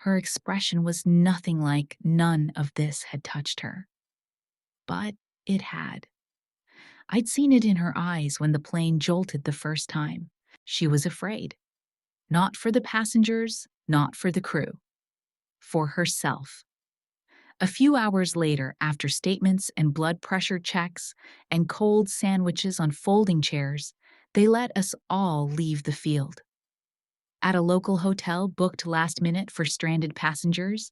Her expression was nothing like none of this had touched her. But it had. I'd seen it in her eyes when the plane jolted the first time. She was afraid. Not for the passengers, not for the crew. For herself. A few hours later, after statements and blood pressure checks and cold sandwiches on folding chairs, they let us all leave the field. At a local hotel booked last minute for stranded passengers,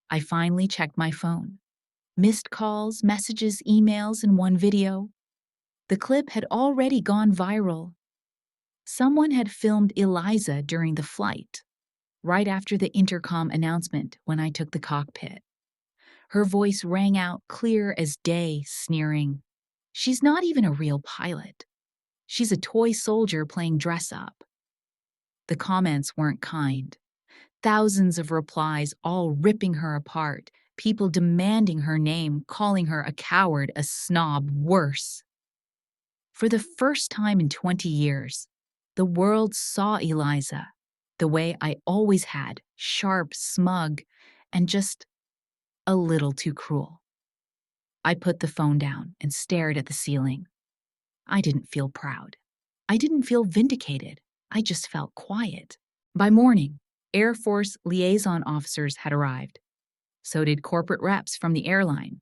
I finally checked my phone. Missed calls, messages, emails, and one video. The clip had already gone viral. Someone had filmed Eliza during the flight, right after the intercom announcement when I took the cockpit. Her voice rang out clear as day, sneering, "She's not even a real pilot. She's a toy soldier playing dress-up." The comments weren't kind. Thousands of replies, all ripping her apart, people demanding her name, calling her a coward, a snob, worse. For the first time in 20 years, the world saw Eliza the way I always had, sharp, smug, and just a little too cruel. I put the phone down and stared at the ceiling. I didn't feel proud. I didn't feel vindicated. I just felt quiet. By morning, Air Force liaison officers had arrived. So did corporate reps from the airline.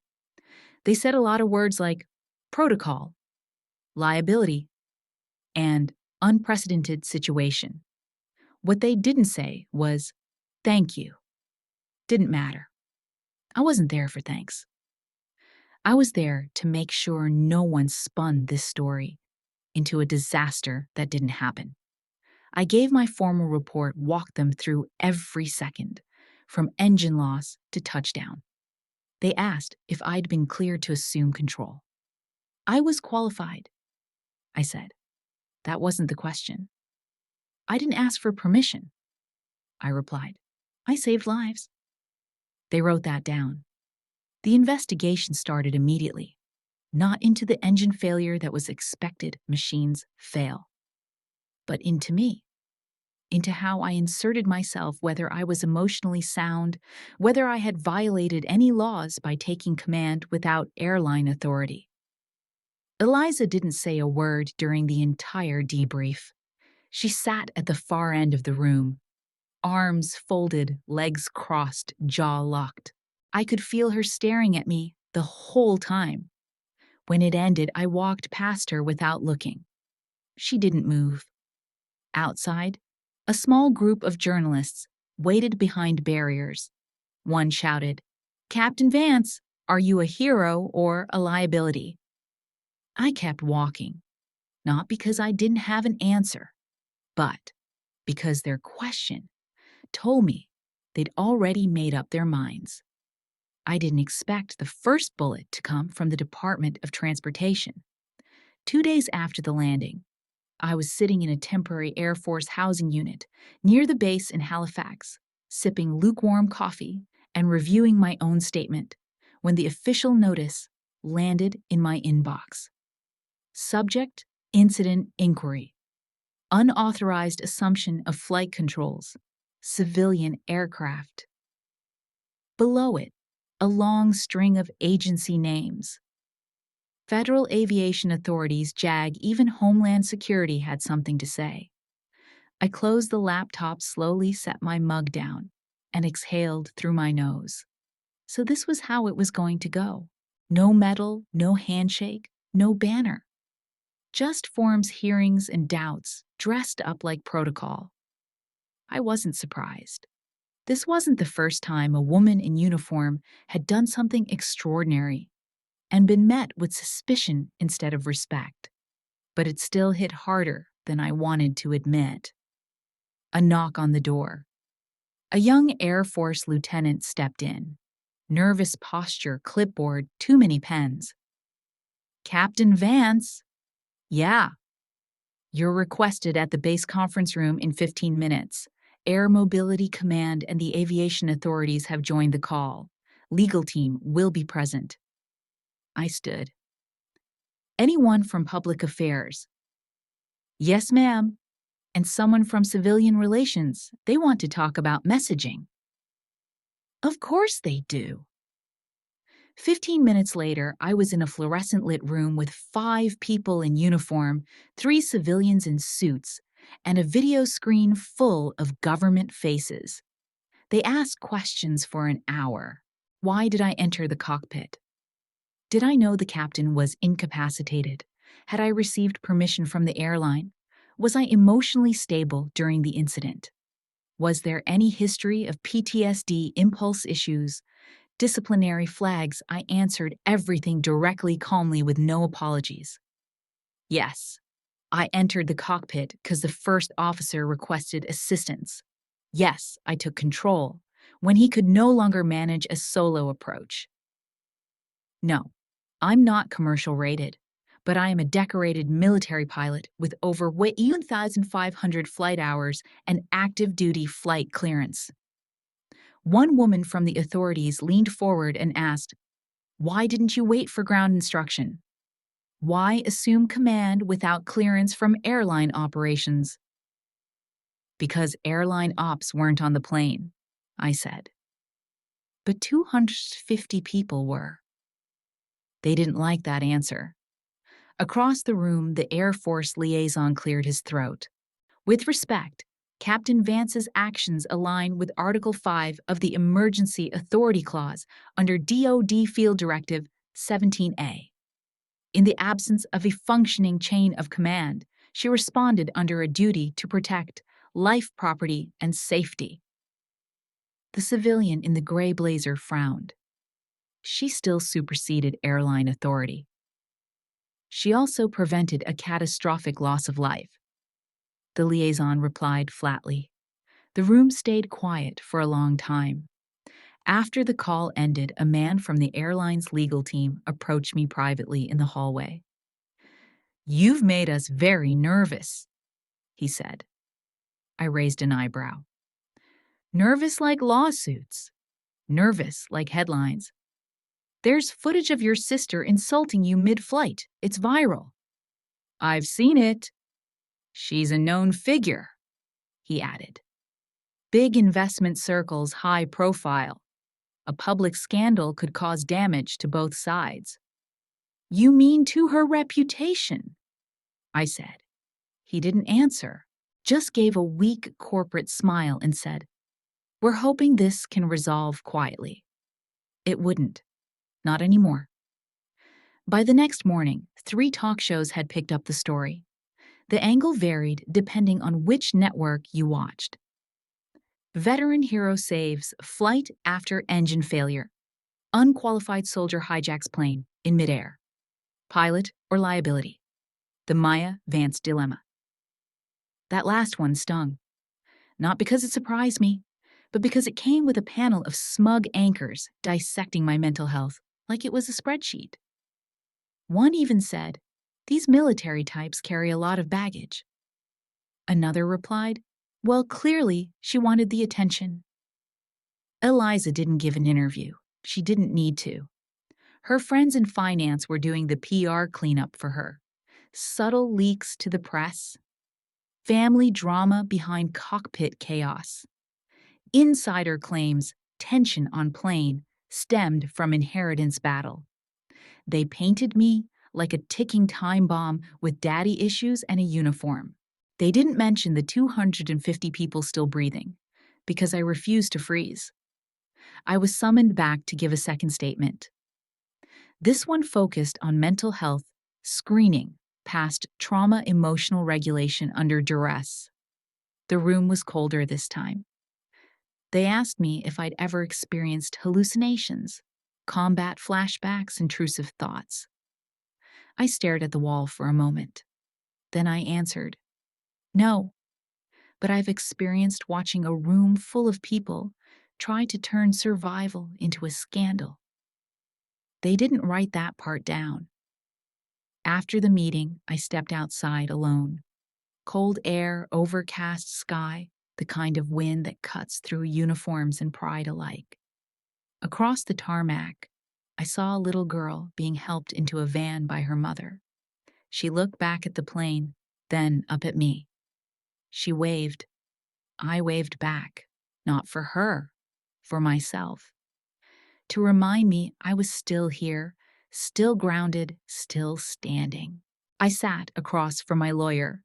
They said a lot of words like protocol, liability, and unprecedented situation. What they didn't say was thank you. Didn't matter. I wasn't there for thanks. I was there to make sure no one spun this story into a disaster that didn't happen. I gave my formal report, walked them through every second, from engine loss to touchdown. They asked if I'd been cleared to assume control. I was qualified, I said. That wasn't the question. I didn't ask for permission, I replied. I saved lives. They wrote that down. The investigation started immediately, not into the engine failure that was expected machines fail, but into me, into how I inserted myself, whether I was emotionally sound, whether I had violated any laws by taking command without airline authority. Eliza didn't say a word during the entire debrief. She sat at the far end of the room, arms folded, legs crossed, jaw locked. I could feel her staring at me the whole time. When it ended, I walked past her without looking. She didn't move. Outside, a small group of journalists waited behind barriers. One shouted, "Captain Vance, are you a hero or a liability?" I kept walking, not because I didn't have an answer, but because their question told me they'd already made up their minds. I didn't expect the first bullet to come from the Department of Transportation. 2 days after the landing, I was sitting in a temporary Air Force housing unit near the base in Halifax, sipping lukewarm coffee and reviewing my own statement, when the official notice landed in my inbox. Subject: Incident Inquiry. Unauthorized assumption of flight controls. Civilian aircraft. Below it, a long string of agency names. Federal Aviation Authorities, JAG, even Homeland Security had something to say. I closed the laptop, slowly set my mug down, and exhaled through my nose. So this was how it was going to go. No medal, no handshake, no banner. Just forms, hearings, and doubts, dressed up like protocol. I wasn't surprised. This wasn't the first time a woman in uniform had done something extraordinary and been met with suspicion instead of respect. But it still hit harder than I wanted to admit. A knock on the door. A young Air Force lieutenant stepped in. Nervous posture, clipboard, too many pens. Captain Vance? Yeah. You're requested at the base conference room in 15 minutes. Air Mobility Command and the aviation authorities have joined the call. Legal team will be present. I stood. Anyone from public affairs? Yes, ma'am. And someone from civilian relations. They want to talk about messaging. Of course they do. 15 minutes later, I was in a fluorescent-lit room with 5 people in uniform, 3 civilians in suits, and a video screen full of government faces. They asked questions for an hour. Why did I enter the cockpit? Did I know the captain was incapacitated? Had I received permission from the airline? Was I emotionally stable during the incident? Was there any history of PTSD, impulse issues, disciplinary flags? I answered everything directly, calmly, with no apologies. Yes, I entered the cockpit because the first officer requested assistance. Yes, I took control when he could no longer manage a solo approach. No, I'm not commercial rated, but I am a decorated military pilot with over 1,500 flight hours and active duty flight clearance. One woman from the authorities leaned forward and asked, "Why didn't you wait for ground instruction? Why assume command without clearance from airline operations?" Because airline ops weren't on the plane, I said. But 250 people were. They didn't like that answer. Across the room, the Air Force liaison cleared his throat. With respect, Captain Vance's actions align with Article 5 of the Emergency Authority Clause under DoD Field Directive 17A. In the absence of a functioning chain of command, she responded under a duty to protect life, property, and safety. The civilian in the gray blazer frowned. She still superseded airline authority. She also prevented a catastrophic loss of life. The liaison replied flatly. The room stayed quiet for a long time. After the call ended, a man from the airline's legal team approached me privately in the hallway. "You've made us very nervous," he said. I raised an eyebrow. Nervous like lawsuits. Nervous like headlines. There's footage of your sister insulting you mid-flight. It's viral. I've seen it. She's a known figure, he added. Big investment circles, high profile. A public scandal could cause damage to both sides. You mean to her reputation? I said. He didn't answer, just gave a weak corporate smile and said, "We're hoping this can resolve quietly." It wouldn't. Not anymore. By the next morning, 3 talk shows had picked up the story. The angle varied depending on which network you watched. Veteran hero saves flight after engine failure. Unqualified soldier hijacks plane in midair. Pilot or liability. The Maya Vance dilemma. That last one stung. Not because it surprised me, but because it came with a panel of smug anchors dissecting my mental health like it was a spreadsheet. One even said, "These military types carry a lot of baggage." Another replied, "Well, clearly she wanted the attention." Eliza didn't give an interview. She didn't need to. Her friends in finance were doing the PR cleanup for her. Subtle leaks to the press. Family drama behind cockpit chaos. Insider claims tension on plane stemmed from inheritance battle. They painted me like a ticking time bomb with daddy issues and a uniform. They didn't mention the 250 people still breathing, because I refused to freeze. I was summoned back to give a second statement. This one focused on mental health screening past trauma emotional regulation under duress. The room was colder this time. They asked me if I'd ever experienced hallucinations, combat flashbacks, intrusive thoughts. I stared at the wall for a moment. Then I answered, no, but I've experienced watching a room full of people try to turn survival into a scandal. They didn't write that part down. After the meeting, I stepped outside alone. Cold air, overcast sky, the kind of wind that cuts through uniforms and pride alike. Across the tarmac, I saw a little girl being helped into a van by her mother. She looked back at the plane, then up at me. She waved. I waved back, not for her, for myself, to remind me I was still here, still grounded, still standing. I sat across from my lawyer.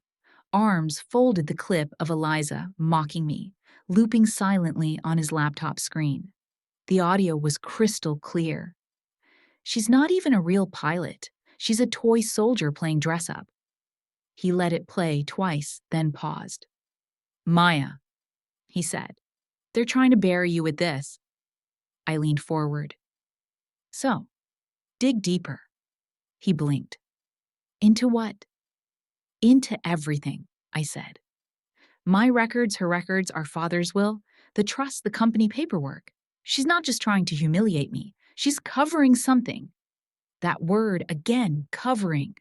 Arms folded the clip of Eliza mocking me, looping silently on his laptop screen. The audio was crystal clear. She's not even a real pilot. She's a toy soldier playing dress-up. He let it play twice, then paused. Maya, he said, they're trying to bury you with this. I leaned forward. So, dig deeper. He blinked. Into what? Into everything, I said. My records, her records, our father's will, the trust, the company paperwork. She's not just trying to humiliate me. She's covering something. That word again, covering.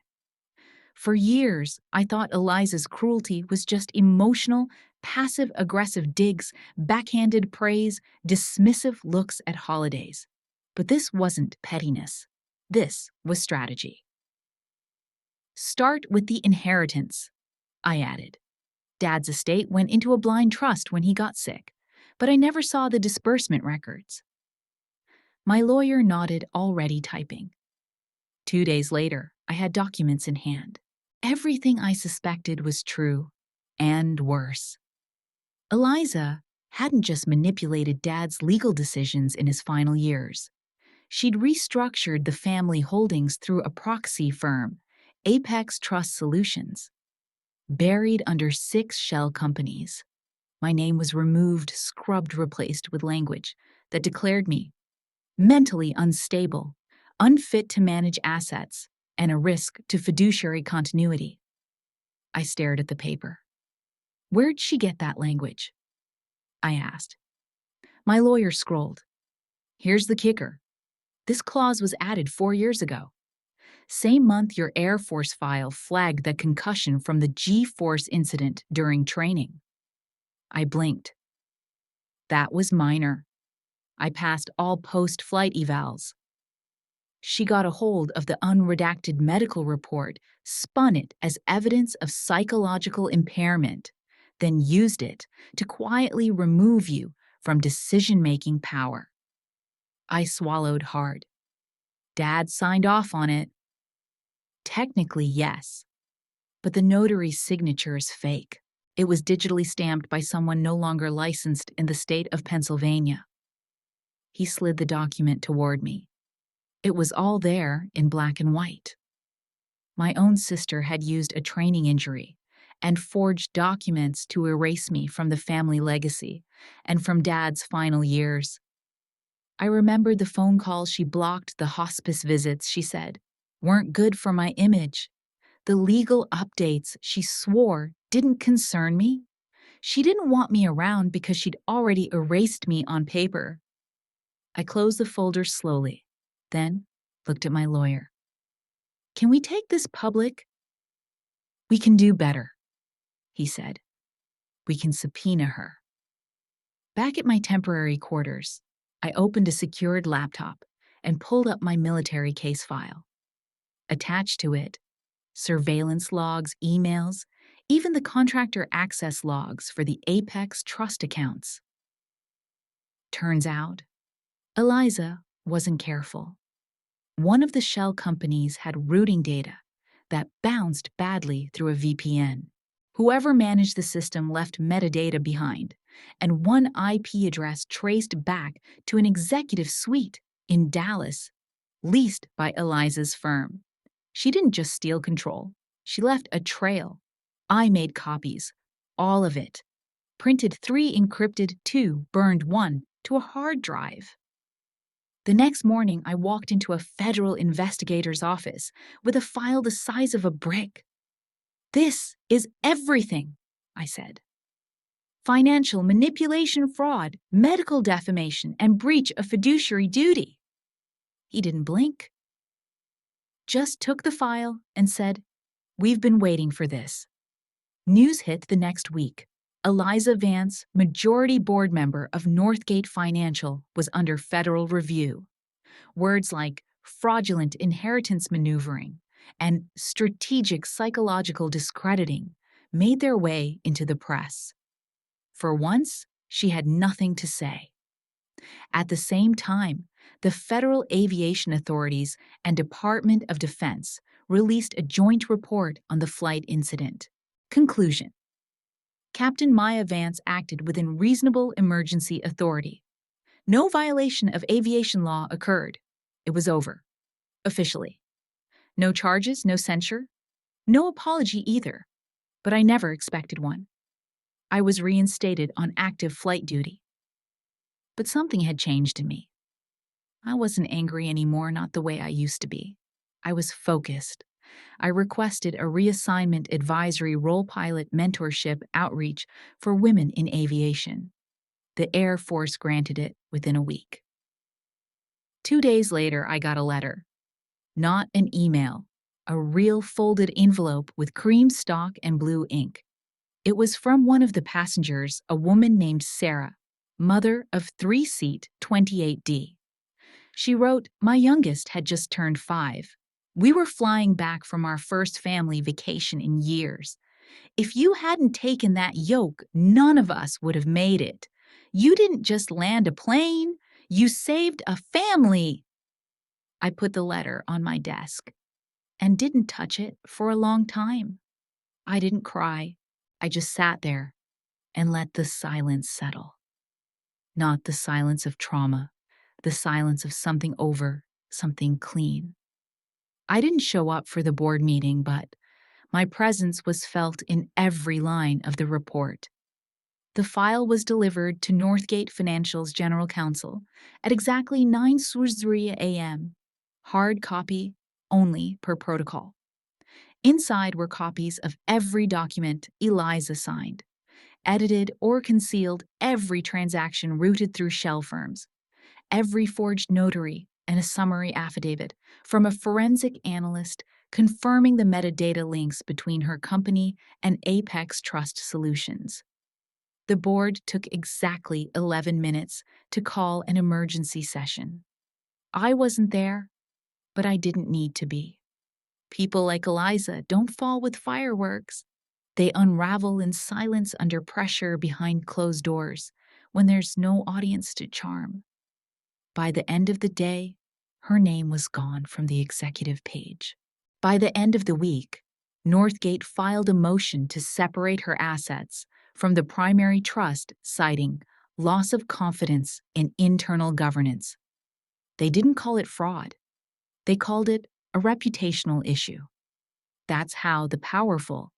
For years, I thought Eliza's cruelty was just emotional, passive-aggressive digs, backhanded praise, dismissive looks at holidays. But this wasn't pettiness. This was strategy. Start with the inheritance, I added. Dad's estate went into a blind trust when he got sick, but I never saw the disbursement records. My lawyer nodded, already typing. 2 days later, I had documents in hand. Everything I suspected was true, and worse. Eliza hadn't just manipulated Dad's legal decisions in his final years. She'd restructured the family holdings through a proxy firm, Apex Trust Solutions. Buried under 6 shell companies. My name was removed, scrubbed, replaced with language that declared me mentally unstable, unfit to manage assets, and a risk to fiduciary continuity. I stared at the paper. Where'd she get that language? I asked. My lawyer scrolled. Here's the kicker. This clause was added 4 years ago. Same month your Air Force file flagged the concussion from the G-Force incident during training. I blinked. That was minor. I passed all post-flight evals. She got a hold of the unredacted medical report, spun it as evidence of psychological impairment, then used it to quietly remove you from decision-making power. I swallowed hard. Dad signed off on it. Technically, yes, but the notary's signature is fake. It was digitally stamped by someone no longer licensed in the state of Pennsylvania. He slid the document toward me. It was all there in black and white. My own sister had used a training injury and forged documents to erase me from the family legacy and from Dad's final years. I remembered the phone calls she blocked, the hospice visits, she said, weren't good for my image. The legal updates she swore didn't concern me. She didn't want me around because she'd already erased me on paper. I closed the folder slowly, then looked at my lawyer. Can we take this public? We can do better, he said. We can subpoena her. Back at my temporary quarters, I opened a secured laptop and pulled up my military case file. Attached to it, surveillance logs, emails, even the contractor access logs for the Apex Trust accounts. Turns out, Eliza wasn't careful. One of the shell companies had routing data that bounced badly through a VPN. Whoever managed the system left metadata behind, and one IP address traced back to an executive suite in Dallas, leased by Eliza's firm. She didn't just steal control, she left a trail. I made copies, all of it. Printed 3, encrypted 2, burned 1 to a hard drive. The next morning, I walked into a federal investigator's office with a file the size of a brick. "This is everything," I said. "Financial manipulation, fraud, medical defamation, and breach of fiduciary duty." He didn't blink. Just took the file and said, "We've been waiting for this." News hit the next week. Eliza Vance, majority board member of Northgate Financial, was under federal review. Words like fraudulent inheritance maneuvering and strategic psychological discrediting made their way into the press. For once, she had nothing to say. At the same time, the Federal Aviation Authorities and Department of Defense released a joint report on the flight incident. Conclusion: Captain Maya Vance acted within reasonable emergency authority. No violation of aviation law occurred. It was over. Officially. No charges, no censure, no apology either. But I never expected one. I was reinstated on active flight duty. But something had changed in me. I wasn't angry anymore, not the way I used to be. I was focused. I requested a reassignment advisory role pilot mentorship outreach for women in aviation. The Air Force granted it within a week. 2 days later, I got a letter. Not an email, a real folded envelope with cream stock and blue ink. It was from one of the passengers, a woman named Sarah, mother of 3-seat 28D. She wrote, "My youngest had just turned 5. We were flying back from our first family vacation in years. If you hadn't taken that yoke, none of us would have made it. You didn't just land a plane, you saved a family." I put the letter on my desk and didn't touch it for a long time. I didn't cry. I just sat there and let the silence settle. Not the silence of trauma, the silence of something over, something clean. I didn't show up for the board meeting, but my presence was felt in every line of the report. The file was delivered to Northgate Financial's general counsel at exactly 9:03 a.m. Hard copy only per protocol. Inside were copies of every document Eliza signed, edited or concealed every transaction routed through shell firms, every forged notary, and a summary affidavit from a forensic analyst confirming the metadata links between her company and Apex Trust Solutions. The board took exactly 11 minutes to call an emergency session. I wasn't there, but I didn't need to be. People like Eliza don't fall with fireworks. They unravel in silence under pressure behind closed doors when there's no audience to charm. By the end of the day, her name was gone from the executive page. By the end of the week, Northgate filed a motion to separate her assets from the primary trust, citing loss of confidence in internal governance. They didn't call it fraud. They called it a reputational issue. That's how the powerful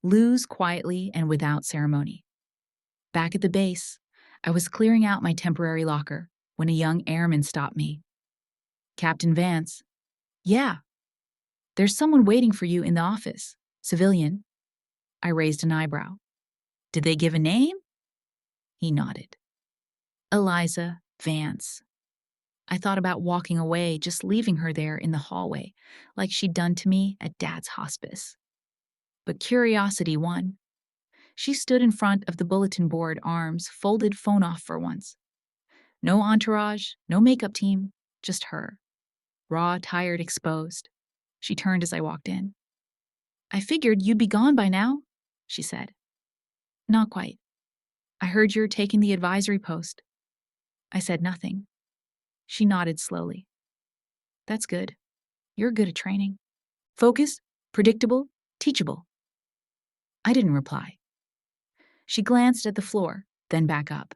lose quietly and without ceremony. Back at the base, I was clearing out my temporary locker when a young airman stopped me. "Captain Vance." "Yeah." "There's someone waiting for you in the office. Civilian." I raised an eyebrow. "Did they give a name?" He nodded. "Eliza Vance." I thought about walking away, just leaving her there in the hallway, like she'd done to me at Dad's hospice. But curiosity won. She stood in front of the bulletin board, arms folded, phone off for once. No entourage, no makeup team, just her. Raw, tired, exposed. She turned as I walked in. "I figured you'd be gone by now," she said. "Not quite. I heard you're taking the advisory post." I said nothing. She nodded slowly. "That's good. You're good at training. Focused, predictable, teachable." I didn't reply. She glanced at the floor, then back up.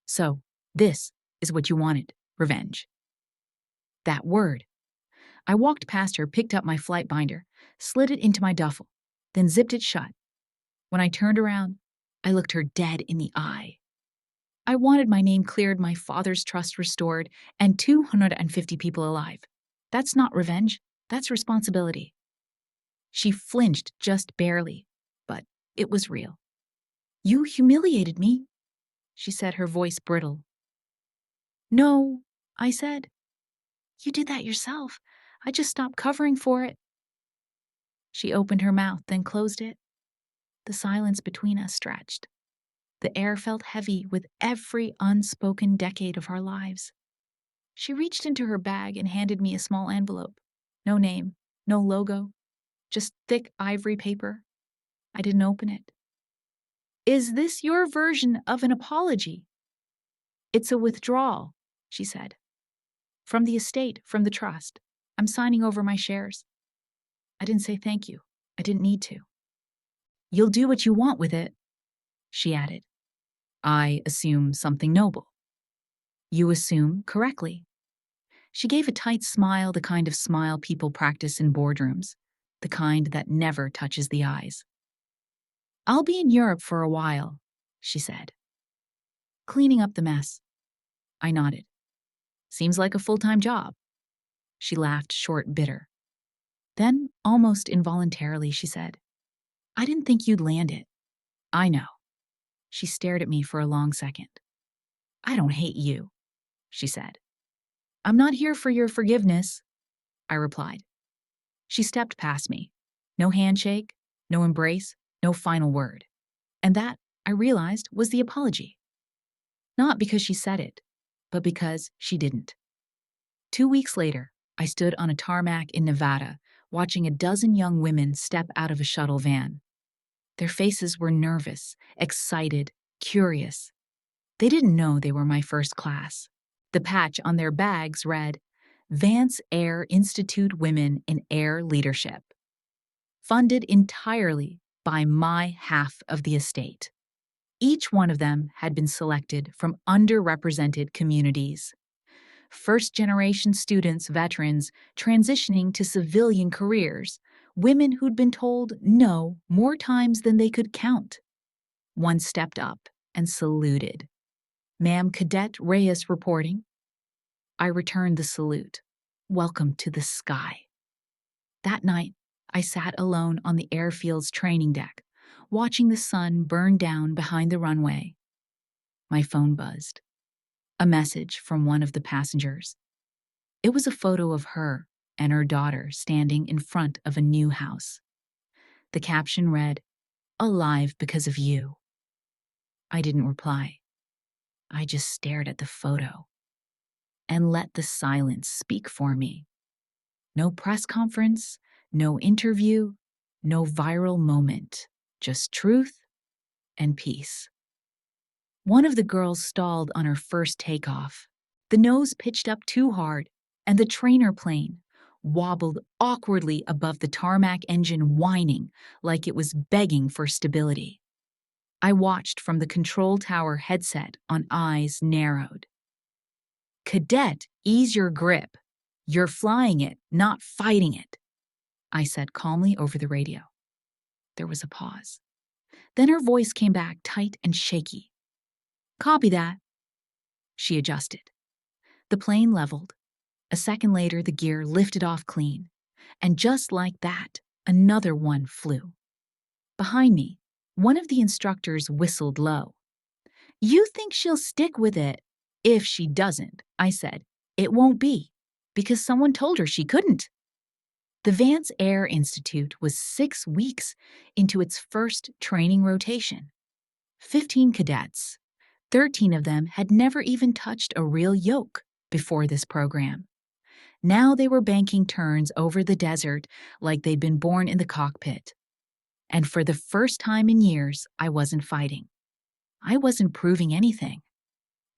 So, this is what you wanted, revenge. That word. I walked past her, picked up my flight binder, slid it into my duffel, then zipped it shut. When I turned around, I looked her dead in the eye. I wanted my name cleared, my father's trust restored, and 250 people alive. That's not revenge, that's responsibility. She flinched just barely, but it was real. You humiliated me, she said, her voice brittle. No, I said. You did that yourself. I just stopped covering for it. She opened her mouth, then closed it. The silence between us stretched. The air felt heavy with every unspoken decade of our lives. She reached into her bag and handed me a small envelope. No name, no logo, just thick ivory paper. I didn't open it. Is this your version of an apology? It's a withdrawal, she said. From the estate, from the trust. I'm signing over my shares. I didn't say thank you. I didn't need to. You'll do what you want with it, she added. I assume something noble. You assume correctly. She gave a tight smile, the kind of smile people practice in boardrooms, the kind that never touches the eyes. I'll be in Europe for a while, she said. Cleaning up the mess. I nodded. Seems like a full-time job. She laughed, short, bitter. Then, almost involuntarily, she said, I didn't think you'd land it. I know. She stared at me for a long second. I don't hate you, she said. I'm not here for your forgiveness, I replied. She stepped past me. No handshake, no embrace, no final word. And that, I realized, was the apology. Not because she said it, but because she didn't. 2 weeks later, I stood on a tarmac in Nevada, watching a dozen young women step out of a shuttle van. Their faces were nervous, excited, curious. They didn't know they were my first class. The patch on their bags read, Vance Air Institute Women in Air Leadership. Funded entirely by my half of the estate. Each one of them had been selected from underrepresented communities. First-generation students, veterans, transitioning to civilian careers, women who'd been told no more times than they could count. One stepped up and saluted. Ma'am Cadet Reyes reporting. I returned the salute. Welcome to the sky. That night, I sat alone on the airfield's training deck, watching the sun burn down behind the runway. My phone buzzed. A message from one of the passengers. It was a photo of her and her daughter standing in front of a new house. The caption read, Alive because of you. I didn't reply. I just stared at the photo and let the silence speak for me. No press conference, no interview, no viral moment, just truth and peace. One of the girls stalled on her first takeoff. The nose pitched up too hard, and the trainer plane wobbled awkwardly above the tarmac engine, whining like it was begging for stability. I watched from the control tower headset on eyes narrowed. Cadet, ease your grip. You're flying it, not fighting it, I said calmly over the radio. There was a pause. Then her voice came back tight and shaky. Copy that. She adjusted. The plane leveled. A second later, the gear lifted off clean. And just like that, another one flew. Behind me, one of the instructors whistled low. You think she'll stick with it? If she doesn't, I said, it won't be, because someone told her she couldn't. The Vance Air Institute was 6 weeks into its first training rotation. 15 cadets. 13 of them had never even touched a real yoke before this program. Now they were banking turns over the desert like they'd been born in the cockpit. And for the first time in years, I wasn't fighting. I wasn't proving anything.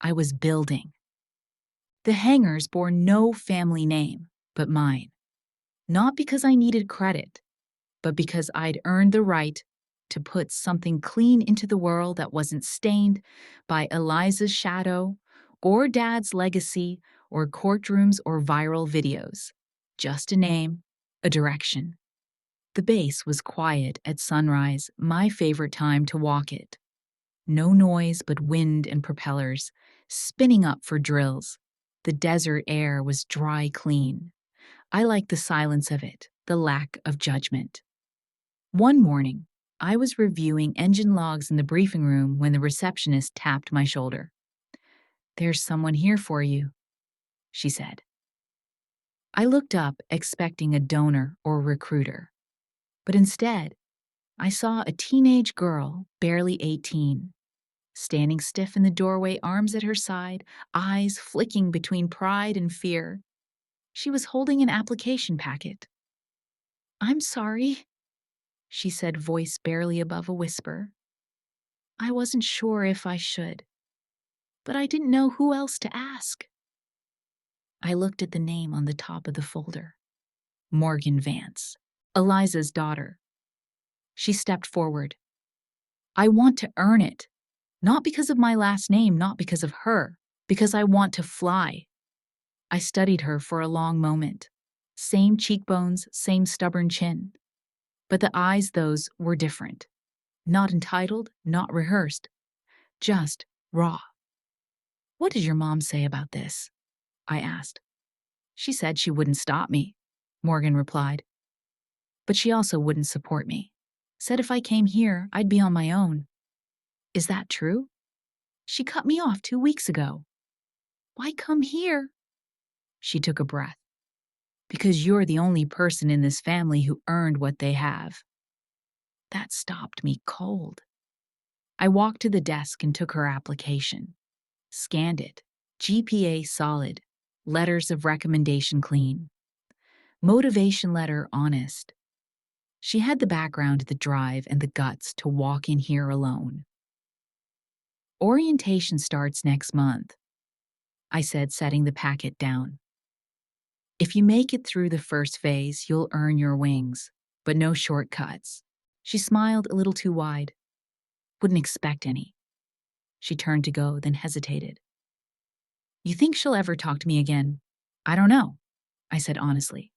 I was building. The hangars bore no family name but mine. Not because I needed credit, but because I'd earned the right to put something clean into the world that wasn't stained by Eliza's shadow or Dad's legacy or courtrooms or viral videos. Just a name, a direction. The base was quiet at sunrise, my favorite time to walk it. No noise but wind and propellers, spinning up for drills. The desert air was dry clean. I liked the silence of it, the lack of judgment. One morning, I was reviewing engine logs in the briefing room when the receptionist tapped my shoulder. "There's someone here for you," she said. I looked up, expecting a donor or recruiter. But instead, I saw a teenage girl, barely 18, standing stiff in the doorway, arms at her side, eyes flicking between pride and fear. She was holding an application packet. "I'm sorry," she said, voice barely above a whisper. "I wasn't sure if I should, but I didn't know who else to ask." I looked at the name on the top of the folder. Morgan Vance, Eliza's daughter. She stepped forward. "I want to earn it. Not because of my last name, not because of her, because I want to fly." I studied her for a long moment. Same cheekbones, same stubborn chin. But the eyes, those were different. Not entitled, not rehearsed. Just raw. "What did your mom say about this?" I asked. "She said she wouldn't stop me," Morgan replied. "But she also wouldn't support me. Said if I came here, I'd be on my own." "Is that true?" "She cut me off 2 weeks ago." "Why come here?" She took a breath. "Because you're the only person in this family who earned what they have." That stopped me cold. I walked to the desk and took her application. Scanned it. GPA solid. Letters of recommendation clean. Motivation letter honest. She had the background, the drive, and the guts to walk in here alone. "Orientation starts next month," I said, setting the packet down. "If you make it through the first phase, you'll earn your wings, but no shortcuts." She smiled a little too wide. "Wouldn't expect any." She turned to go, then hesitated. "You think she'll ever talk to me again?" "I don't know," I said honestly.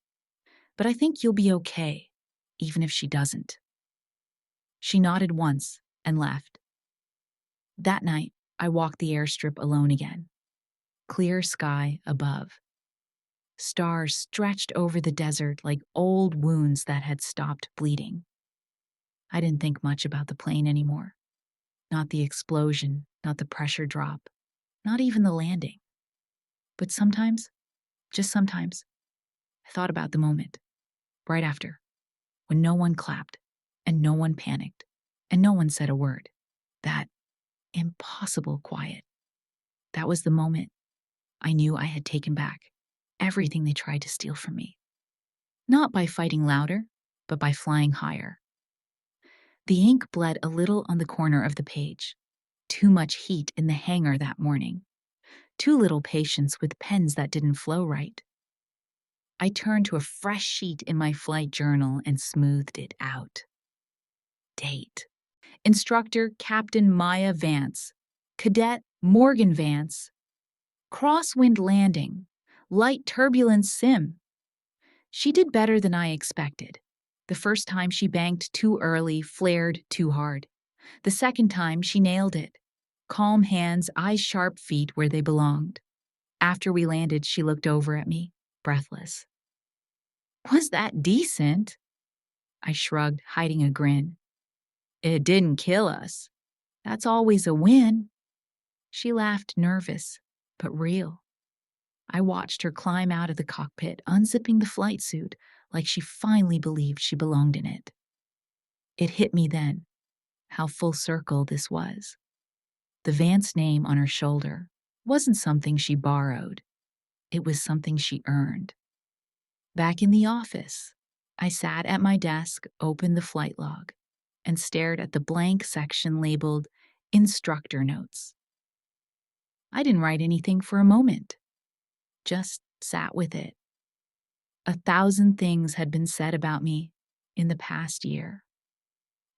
"But I think you'll be okay, even if she doesn't." She nodded once and left. That night, I walked the airstrip alone again. Clear sky above. Stars stretched over the desert like old wounds that had stopped bleeding. I didn't think much about the plane anymore. Not the explosion, not the pressure drop, not even the landing. But sometimes, just sometimes, I thought about the moment, right after, when no one clapped, and no one panicked, and no one said a word. That impossible quiet. That was the moment I knew I had taken back everything they tried to steal from me. Not by fighting louder, but by flying higher. The ink bled a little on the corner of the page. Too much heat in the hangar that morning. Too little patience with pens that didn't flow right. I turned to a fresh sheet in my flight journal and smoothed it out. Date. Instructor Captain Maya Vance. Cadet Morgan Vance. Crosswind landing. Light turbulence sim. She did better than I expected. The first time she banked too early, flared too hard. The second time she nailed it. Calm hands, eye-sharp feet where they belonged. After we landed, she looked over at me, breathless. "Was that decent?" I shrugged, hiding a grin. "It didn't kill us. That's always a win." She laughed, nervous, but real. I watched her climb out of the cockpit, unzipping the flight suit like she finally believed she belonged in it. It hit me then, how full circle this was. The Vance name on her shoulder wasn't something she borrowed. It was something she earned. Back in the office, I sat at my desk, opened the flight log, and stared at the blank section labeled Instructor Notes. I didn't write anything for a moment, just sat with it. 1,000 things had been said about me in the past year.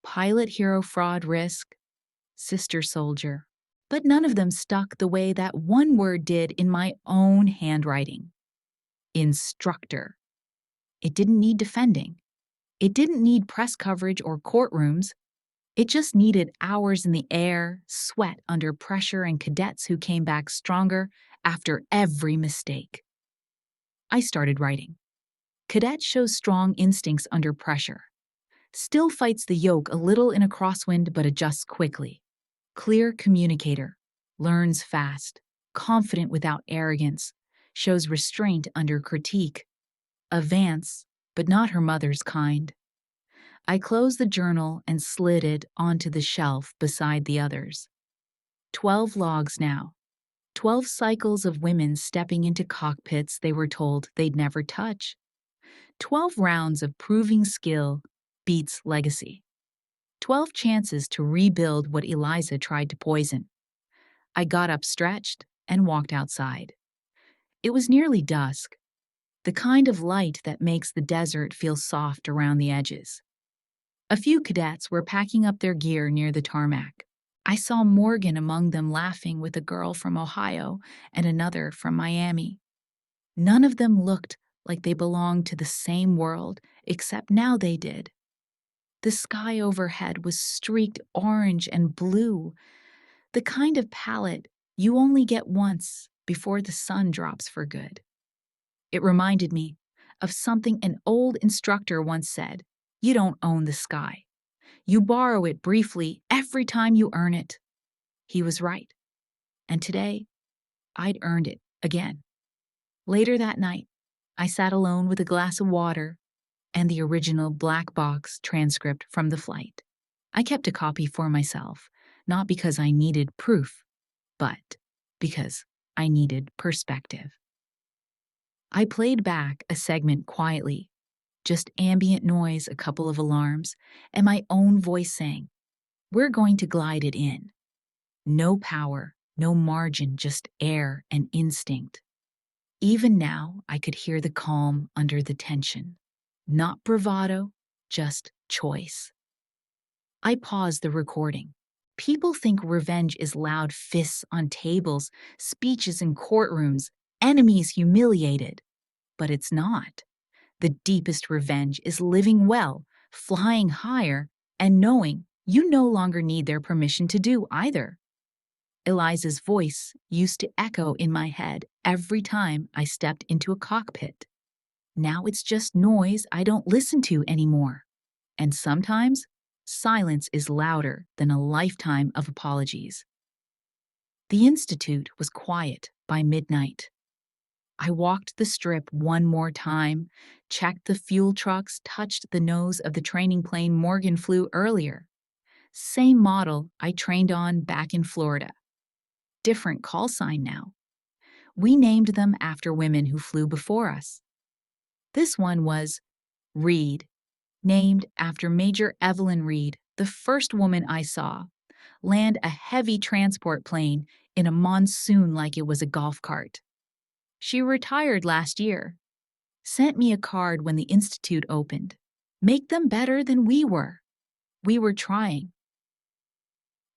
Pilot, hero, fraud, risk, sister, soldier. But none of them stuck the way that one word did in my own handwriting. Instructor. It didn't need defending. It didn't need press coverage or courtrooms. It just needed hours in the air, sweat under pressure, and cadets who came back stronger after every mistake. I started writing. Cadet shows strong instincts under pressure. Still fights the yoke a little in a crosswind but adjusts quickly. Clear communicator. Learns fast. Confident without arrogance. Shows restraint under critique. Advance, but not her mother's kind. I closed the journal and slid it onto the shelf beside the others. 12 logs now. 12 cycles of women stepping into cockpits they were told they'd never touch. 12 rounds of proving skill beats legacy. 12 chances to rebuild what Eliza tried to poison. I got up stretched and walked outside. It was nearly dusk, the kind of light that makes the desert feel soft around the edges. A few cadets were packing up their gear near the tarmac. I saw Morgan among them laughing with a girl from Ohio and another from Miami. None of them looked like they belonged to the same world, except now they did. The sky overhead was streaked orange and blue, the kind of palette you only get once before the sun drops for good. It reminded me of something an old instructor once said: "You don't own the sky. You borrow it briefly every time you earn it." He was right. And today, I'd earned it again. Later that night, I sat alone with a glass of water and the original black box transcript from the flight. I kept a copy for myself, not because I needed proof, but because I needed perspective. I played back a segment quietly, just ambient noise, a couple of alarms, and my own voice saying, "We're going to glide it in." No power, no margin, just air and instinct. Even now, I could hear the calm under the tension. Not bravado, just choice. I paused the recording. People think revenge is loud fists on tables, speeches in courtrooms, enemies humiliated. But it's not. The deepest revenge is living well, flying higher, and knowing you no longer need their permission to do either. Eliza's voice used to echo in my head every time I stepped into a cockpit. Now it's just noise I don't listen to anymore. And sometimes, silence is louder than a lifetime of apologies. The Institute was quiet by midnight. I walked the strip one more time, checked the fuel trucks, touched the nose of the training plane Morgan flew earlier. Same model I trained on back in Florida. Different call sign now. We named them after women who flew before us. This one was Reed, named after Major Evelyn Reed, the first woman I saw land a heavy transport plane in a monsoon like it was a golf cart. She retired last year. Sent me a card when the Institute opened. Make them better than we were. We were trying.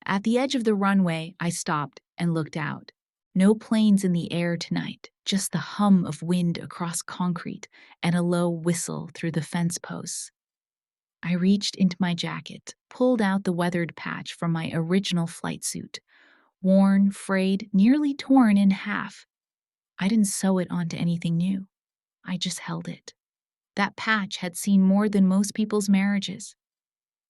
At the edge of the runway, I stopped and looked out. No planes in the air tonight, just the hum of wind across concrete and a low whistle through the fence posts. I reached into my jacket, pulled out the weathered patch from my original flight suit. Worn, frayed, nearly torn in half. I didn't sew it onto anything new. I just held it. That patch had seen more than most people's marriages.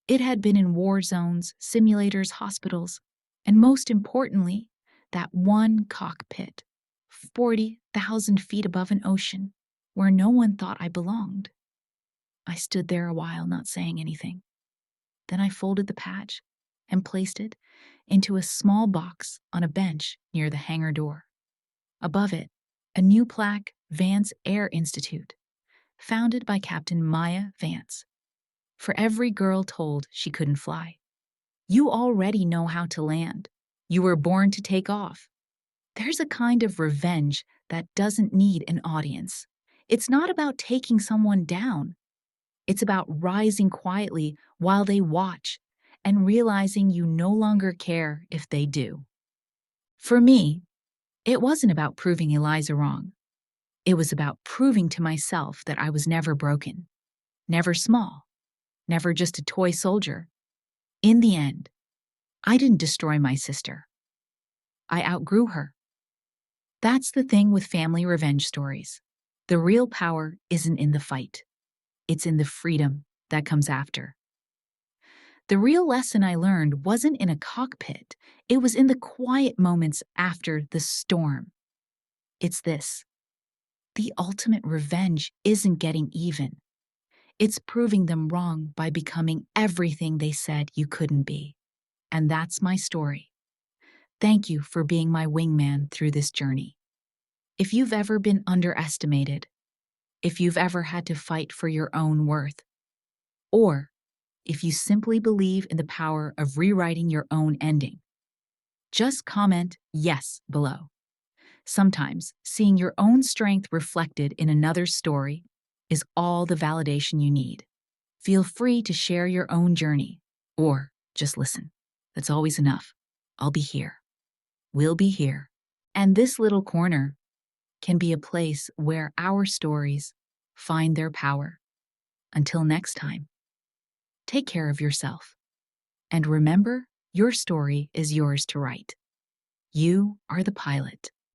It had been in war zones, simulators, hospitals, and most importantly, that one cockpit, 40,000 feet above an ocean, where no one thought I belonged. I stood there a while, not saying anything. Then I folded the patch and placed it into a small box on a bench near the hangar door. Above it, a new plaque, Vance Air Institute, founded by Captain Maya Vance. For every girl told she couldn't fly. You already know how to land. You were born to take off. There's a kind of revenge that doesn't need an audience. It's not about taking someone down. It's about rising quietly while they watch, and realizing you no longer care if they do. For me, it wasn't about proving Eliza wrong. It was about proving to myself that I was never broken, never small, never just a toy soldier. In the end, I didn't destroy my sister. I outgrew her. That's the thing with family revenge stories. The real power isn't in the fight. It's in the freedom that comes after. The real lesson I learned wasn't in a cockpit. It was in the quiet moments after the storm. It's this: the ultimate revenge isn't getting even. It's proving them wrong by becoming everything they said you couldn't be. And that's my story. Thank you for being my wingman through this journey. If you've ever been underestimated, if you've ever had to fight for your own worth, or if you simply believe in the power of rewriting your own ending, just comment yes below. Sometimes seeing your own strength reflected in another's story is all the validation you need. Feel free to share your own journey, or just listen. That's always enough. I'll be here. We'll be here. And this little corner can be a place where our stories find their power. Until next time, take care of yourself. And remember, your story is yours to write. You are the pilot.